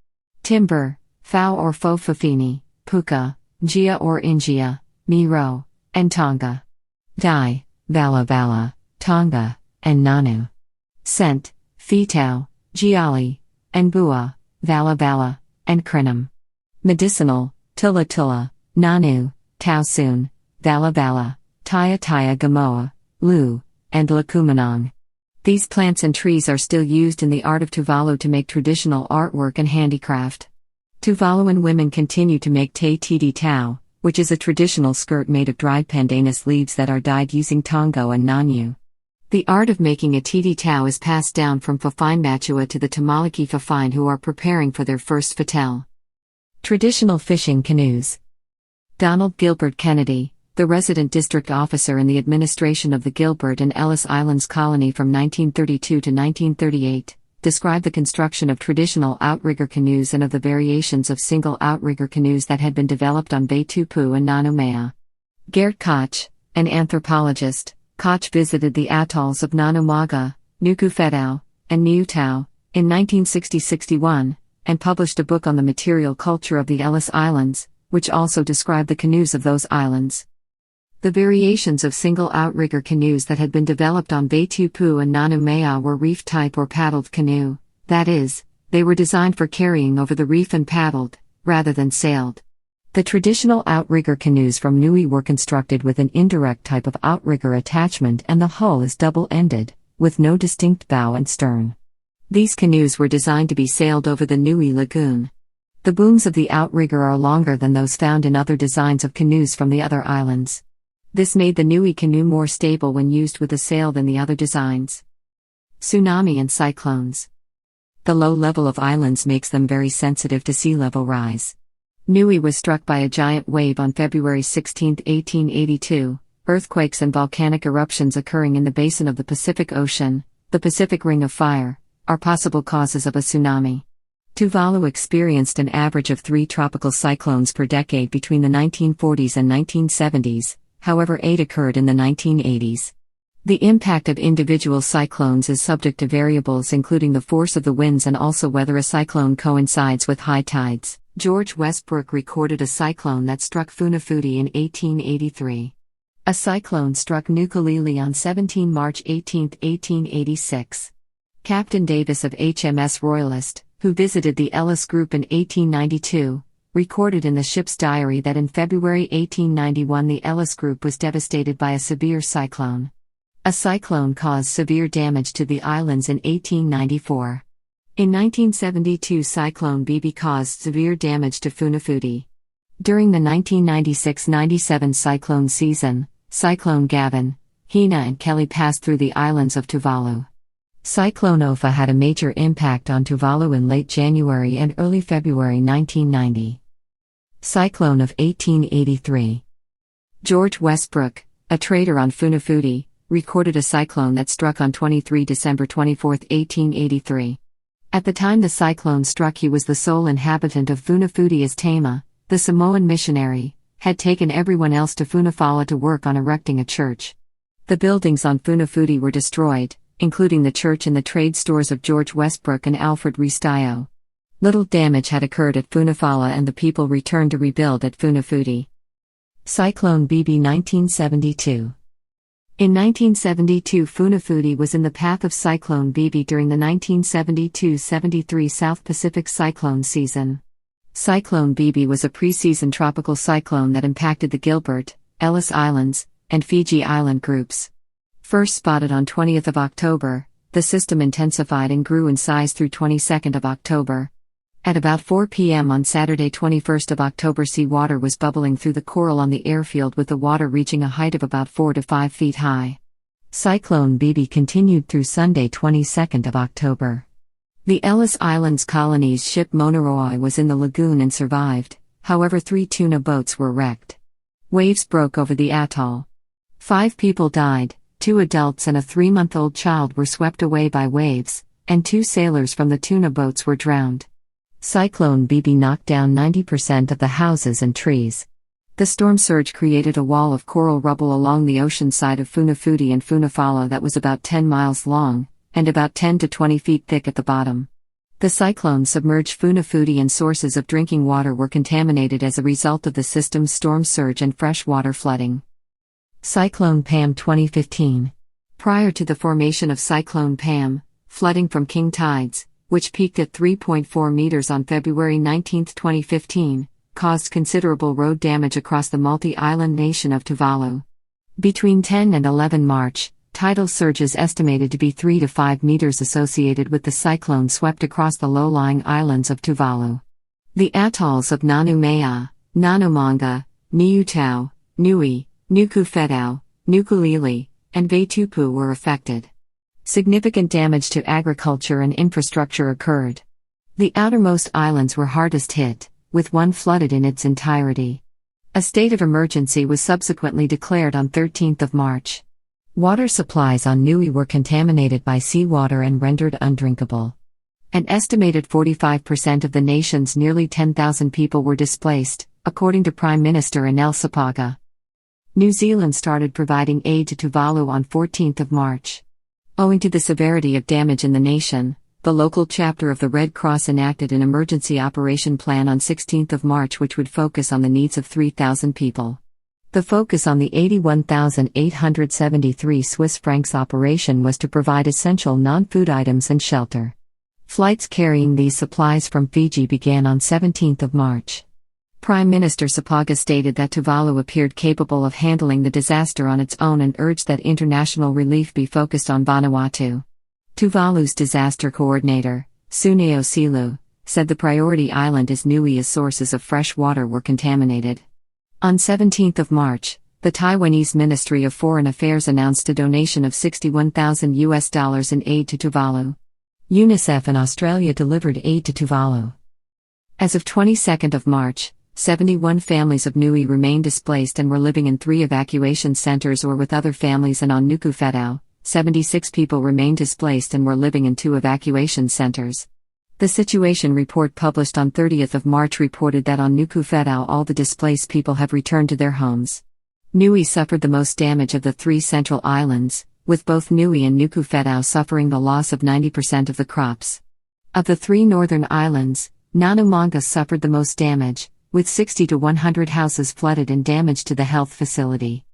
Timber, Fau or Fofafini, puka, Gia or Ingia, Miro, and Tonga. Dye, Vala Vala, Tonga, and Nanu. Scent, Fetau, Giali, and Bua, Vala Vala, and Crinum. Medicinal, Tula Tula, Nanu, Tausun, Vala Vala, Taya Taya Gamoa, Lu, and Lakumanong. These plants and trees are still used in the art of Tuvalu to make traditional artwork and handicraft. Tuvaluan women continue to make te titi tau, which is a traditional skirt made of dried pandanus leaves that are dyed using tongo and nanyu. The art of making a titi tau is passed down from Fafine Matua to the Tamalaki Fafine, who are preparing for their first fatel. Traditional fishing canoes. Donald Gilbert Kennedy, the resident district officer in the administration of the Gilbert and Ellice Islands colony from 1932 to 1938, described the construction of traditional outrigger canoes and of the variations of single outrigger canoes that had been developed on Bay Tupu and Nanumea. Gert Koch, an anthropologist, Koch visited the atolls of Nanumaga, Nukufetau, and Niutau, in 1960-61, and published a book on the material culture of the Ellice Islands, which also described the canoes of those islands. The variations of single outrigger canoes that had been developed on Bay Tupu and Nanumea were reef type or paddled canoe, that is, they were designed for carrying over the reef and paddled, rather than sailed. The traditional outrigger canoes from Niue were constructed with an indirect type of outrigger attachment, and the hull is double-ended, with no distinct bow and stern. These canoes were designed to be sailed over the Niue Lagoon. The booms of the outrigger are longer than those found in other designs of canoes from the other islands. This made the Niue canoe more stable when used with a sail than the other designs. Tsunami and cyclones. The low level of islands makes them very sensitive to sea level rise. Niue was struck by a giant wave on February 16, 1882, earthquakes and volcanic eruptions occurring in the basin of the Pacific Ocean, the Pacific Ring of Fire, are possible causes of a tsunami. Tuvalu experienced an average of 3 tropical cyclones per decade between the 1940s and 1970s, however 8 occurred in the 1980s. The impact of individual cyclones is subject to variables including the force of the winds and also whether a cyclone coincides with high tides. George Westbrook recorded a cyclone that struck Funafuti in 1883. A cyclone struck Nukulaelae on 17 March 18, 1886. Captain Davis of HMS Royalist, who visited the Ellis Group in 1892, recorded in the ship's diary that in February 1891 the Ellis Group was devastated by a severe cyclone. A A cyclone caused severe damage to the islands in 1894. In 1972, Cyclone Bb caused severe damage to Funafuti. During the 1996-97 cyclone season, Cyclone Gavin, Hina and Kelly passed through the islands of Tuvalu. Cyclone Opha had a major impact on Tuvalu in late January and early February 1990. Cyclone of 1883. George Westbrook, a trader on Funafuti, recorded a cyclone that struck on 23 December 24, 1883. At the time the cyclone struck, he was the sole inhabitant of Funafuti as Tama, the Samoan missionary, had taken everyone else to Funafuti to work on erecting a church. The buildings on Funafuti were destroyed, including the church and the trade stores of George Westbrook and Alfred Ristaio. Little damage had occurred at Funafuti and the people returned to rebuild at Funafuti. Cyclone Bb 1972. In 1972, Funafuti was in the path of Cyclone Bb during the 1972-73 South Pacific cyclone season. Cyclone Bb was a pre-season tropical cyclone that impacted the Gilbert, Ellice Islands, and Fiji Island groups. First spotted on 20th of October, the system intensified and grew in size through 22nd of October. At about 4 p.m. on Saturday 21st of October, seawater was bubbling through the coral on the airfield, with the water reaching a height of about 4 to 5 feet high. Cyclone Bb continued through Sunday 22nd of October. The Ellice Islands colony's ship Monoroi was in the lagoon and survived, however 3 tuna boats were wrecked. Waves broke over the atoll. 5 people died, 2 adults and a 3-month-old child were swept away by waves, and 2 sailors from the tuna boats were drowned. Cyclone Bb knocked down 90% of the houses and trees. The storm surge created a wall of coral rubble along the ocean side of Funafuti and Funafuti that was about 10 miles long, and about 10 to 20 feet thick at the bottom. The cyclone submerged Funafuti and sources of drinking water were contaminated as a result of the system's storm surge and freshwater flooding. Cyclone Pam 2015. Prior to the formation of Cyclone Pam, flooding from king tides, which peaked at 3.4 meters on February 19, 2015, caused considerable road damage across the multi-island nation of Tuvalu. Between 10 and 11 March, tidal surges estimated to be 3 to 5 meters associated with the cyclone swept across the low-lying islands of Tuvalu. The atolls of Nanumea, Nanumanga, Niutau, Nui, Nukufetau, Nukulaelae, and Vaitupu were affected. Significant damage to agriculture and infrastructure occurred. The outermost islands were hardest hit, with one flooded in its entirety. A state of emergency was subsequently declared on 13th of March. Water supplies on Nui were contaminated by seawater and rendered undrinkable. An estimated 45% of the nation's nearly 10,000 people were displaced, according to Prime Minister Anel Sapaga. New Zealand started providing aid to Tuvalu on 14th of March. Owing to the severity of damage in the nation, the local chapter of the Red Cross enacted an emergency operation plan on 16th of March which would focus on the needs of 3,000 people. The focus on the 81,873 Swiss francs operation was to provide essential non-food items and shelter. Flights carrying these supplies from Fiji began on 17th of March. Prime Minister Sapaga stated that Tuvalu appeared capable of handling the disaster on its own and urged that international relief be focused on Vanuatu. Tuvalu's disaster coordinator, Suneo Silu, said the priority island is Nui as sources of fresh water were contaminated. On 17th of March, the Taiwanese Ministry of Foreign Affairs announced a donation of $61,000 in aid to Tuvalu. UNICEF and Australia delivered aid to Tuvalu. As of 22nd of March, 71 families of Nui remained displaced and were living in 3 evacuation centers or with other families, and on Nukufetau, 76 people remained displaced and were living in 2 evacuation centers. The situation report published on 30th of March reported that on Nukufetau all the displaced people have returned to their homes. Nui suffered the most damage of the 3 central islands, with both Nui and Nukufetau suffering the loss of 90% of the crops. Of the 3 northern islands, Nanumanga suffered the most damage, with 60 to 100 houses flooded and damage to the health facility.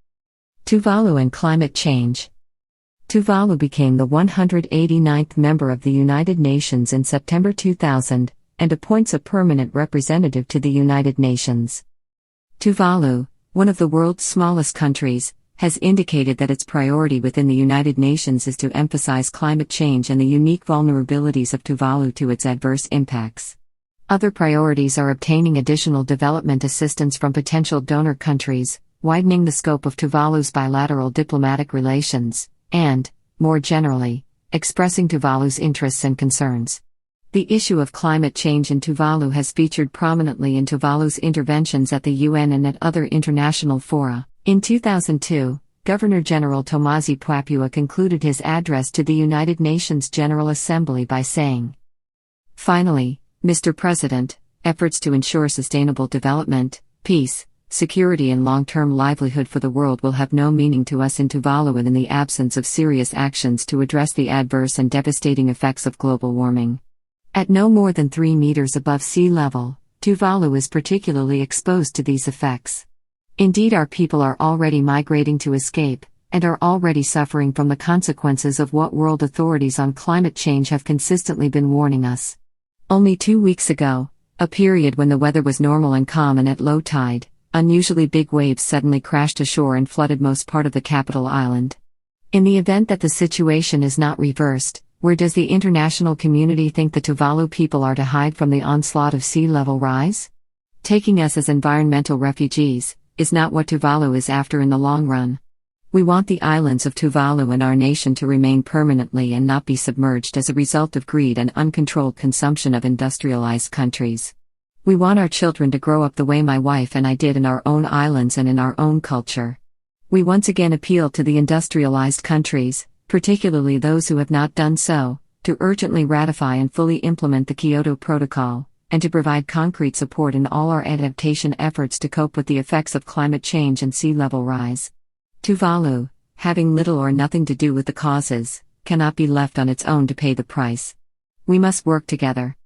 Tuvalu and climate change. Tuvalu became the 189th member of the United Nations in September 2000, and appoints a permanent representative to the United Nations. Tuvalu, one of the world's smallest countries, has indicated that its priority within the United Nations is to emphasize climate change and the unique vulnerabilities of Tuvalu to its adverse impacts. Other priorities are obtaining additional development assistance from potential donor countries, widening the scope of Tuvalu's bilateral diplomatic relations, and, more generally, expressing Tuvalu's interests and concerns. The issue of climate change in Tuvalu has featured prominently in Tuvalu's interventions at the UN and at other international fora. In 2002, Governor-General Tomasi Papua concluded his address to the United Nations General Assembly by saying, "Finally, Mr. President, efforts to ensure sustainable development, peace, security and long-term livelihood for the world will have no meaning to us in Tuvalu and in the absence of serious actions to address the adverse and devastating effects of global warming." At no more than 3 meters above sea level, Tuvalu is particularly exposed to these effects. Indeed, our people are already migrating to escape, and are already suffering from the consequences of what world authorities on climate change have consistently been warning us. Only 2 weeks ago, a period when the weather was normal and calm and at low tide, unusually big waves suddenly crashed ashore and flooded most part of the capital island. In the event that the situation is not reversed, where does the international community think the Tuvalu people are to hide from the onslaught of sea level rise? Taking us as environmental refugees is not what Tuvalu is after in the long run. We want the islands of Tuvalu and our nation to remain permanently and not be submerged as a result of greed and uncontrolled consumption of industrialized countries. We want our children to grow up the way my wife and I did in our own islands and in our own culture. We once again appeal to the industrialized countries, particularly those who have not done so, to urgently ratify and fully implement the Kyoto Protocol, and to provide concrete support in all our adaptation efforts to cope with the effects of climate change and sea level rise. Tuvalu, having little or nothing to do with the causes, cannot be left on its own to pay the price. We must work together.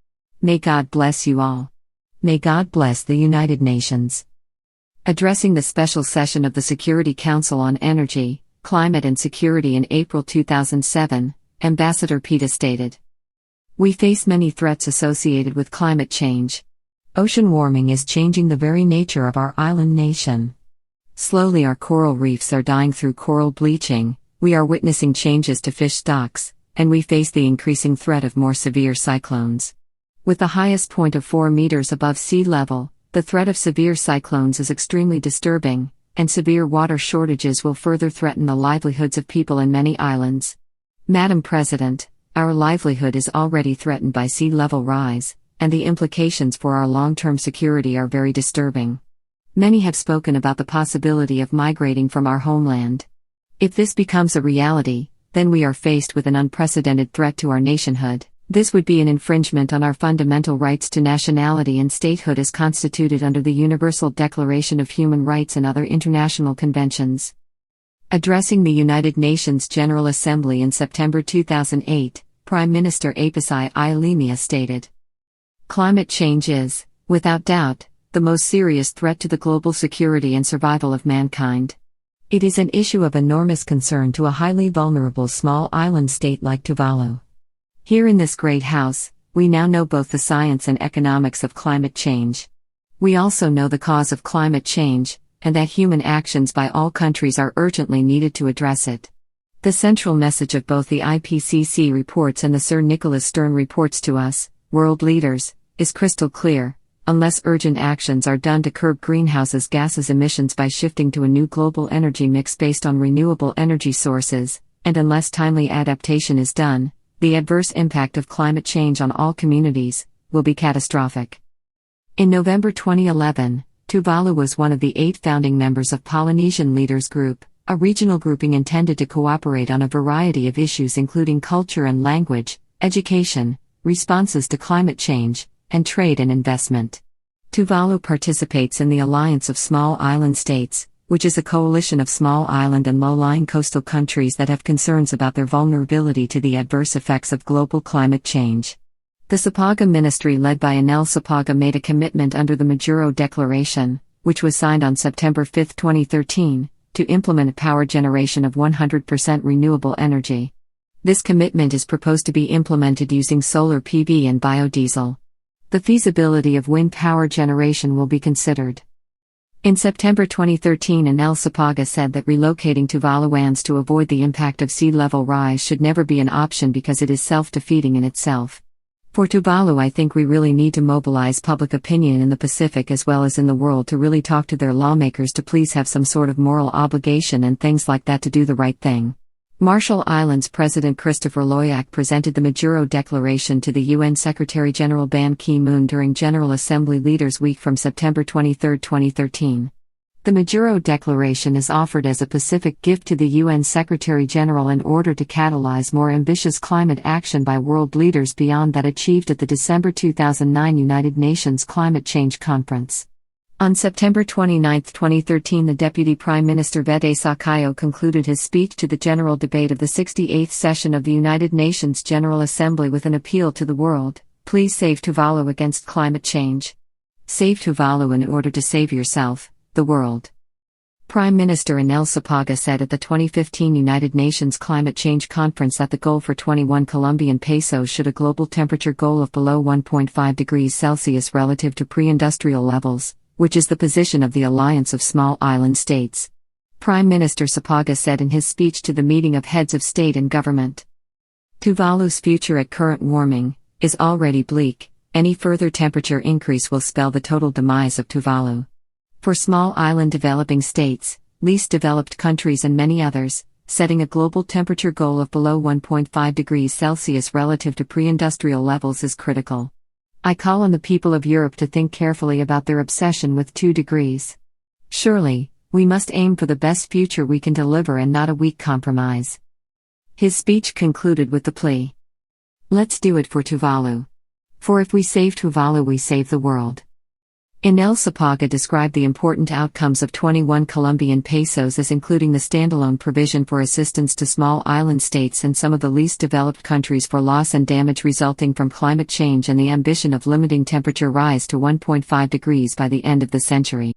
May God bless you all. May God bless the United Nations. Addressing the special session of the Security Council on Energy, Climate and Security in April 2007, Ambassador Peta stated, "We face many threats associated with climate change. Ocean warming is changing the very nature of our island nation. Slowly our coral reefs are dying through coral bleaching, we are witnessing changes to fish stocks, and we face the increasing threat of more severe cyclones. With the highest point of 4 meters above sea level, the threat of severe cyclones is extremely disturbing, and severe water shortages will further threaten the livelihoods of people in many islands. Madam President, our livelihood is already threatened by sea level rise, and the implications for our long-term security are very disturbing. Many have spoken about the possibility of migrating from our homeland. If this becomes a reality, then we are faced with an unprecedented threat to our nationhood. This would be an infringement on our fundamental rights to nationality and statehood as constituted under the Universal Declaration of Human Rights and other international conventions." Addressing the United Nations General Assembly in September 2008, Prime Minister Apisi Ilemia stated, "Climate change is, without doubt, the most serious threat to the global security and survival of mankind. It is an issue of enormous concern to a highly vulnerable small island state like Tuvalu. Here in this great house, we now know both the science and economics of climate change. We also know the cause of climate change, and that human actions by all countries are urgently needed to address it. The central message of both the IPCC reports and the Sir Nicholas Stern reports to us, world leaders, is crystal clear. Unless urgent actions are done to curb greenhouse gases emissions by shifting to a new global energy mix based on renewable energy sources, and unless timely adaptation is done, the adverse impact of climate change on all communities will be catastrophic." In November 2011, Tuvalu was one of the 8 founding members of Polynesian Leaders Group, a regional grouping intended to cooperate on a variety of issues including culture and language, education, responses to climate change, and trade and investment. Tuvalu participates in the Alliance of Small Island States, which is a coalition of small island and low-lying coastal countries that have concerns about their vulnerability to the adverse effects of global climate change. The Sapaga ministry led by Anel Sapaga made a commitment under the Majuro Declaration, which was signed on September 5, 2013, to implement a power generation of 100% renewable energy. This commitment is proposed to be implemented using solar PV and biodiesel. The feasibility of wind power generation will be considered. In September 2013, Anel Sapaga said that relocating Tuvaluans to avoid the impact of sea level rise should never be an option because it is self-defeating in itself. For Tuvalu, I think we really need to mobilize public opinion in the Pacific as well as in the world to really talk to their lawmakers to please have some sort of moral obligation and things like that to do the right thing. Marshall Islands President Christopher Loyack presented the Majuro Declaration to the UN Secretary-General Ban Ki-moon during General Assembly Leaders Week from September 23, 2013. The Majuro Declaration is offered as a Pacific gift to the UN Secretary-General in order to catalyze more ambitious climate action by world leaders beyond that achieved at the December 2009 United Nations Climate Change Conference. On September 29, 2013, the Deputy Prime Minister Vede Sakayo concluded his speech to the general debate of the 68th session of the United Nations General Assembly with an appeal to the world: please save Tuvalu against climate change. Save Tuvalu in order to save yourself, the world. Prime Minister Anel Sapaga said at the 2015 United Nations Climate Change Conference that the goal for 21 Colombian pesos should a global temperature goal of below 1.5 degrees Celsius relative to pre-industrial levels, which is the position of the Alliance of Small Island States. Prime Minister Sapaga said in his speech to the meeting of heads of state and government. Tuvalu's future at current warming is already bleak. Any further temperature increase will spell the total demise of Tuvalu. For small island developing states, least developed countries and many others, setting a global temperature goal of below 1.5 degrees Celsius relative to pre-industrial levels is critical. I call on the people of Europe to think carefully about their obsession with 2 degrees. Surely, we must aim for the best future we can deliver and not a weak compromise. His speech concluded with the plea: let's do it for Tuvalu. For if we save Tuvalu, we save the world. Anel Sapaga described the important outcomes of 21 Colombian pesos as including the standalone provision for assistance to small island states and some of the least developed countries for loss and damage resulting from climate change and the ambition of limiting temperature rise to 1.5 degrees by the end of the century.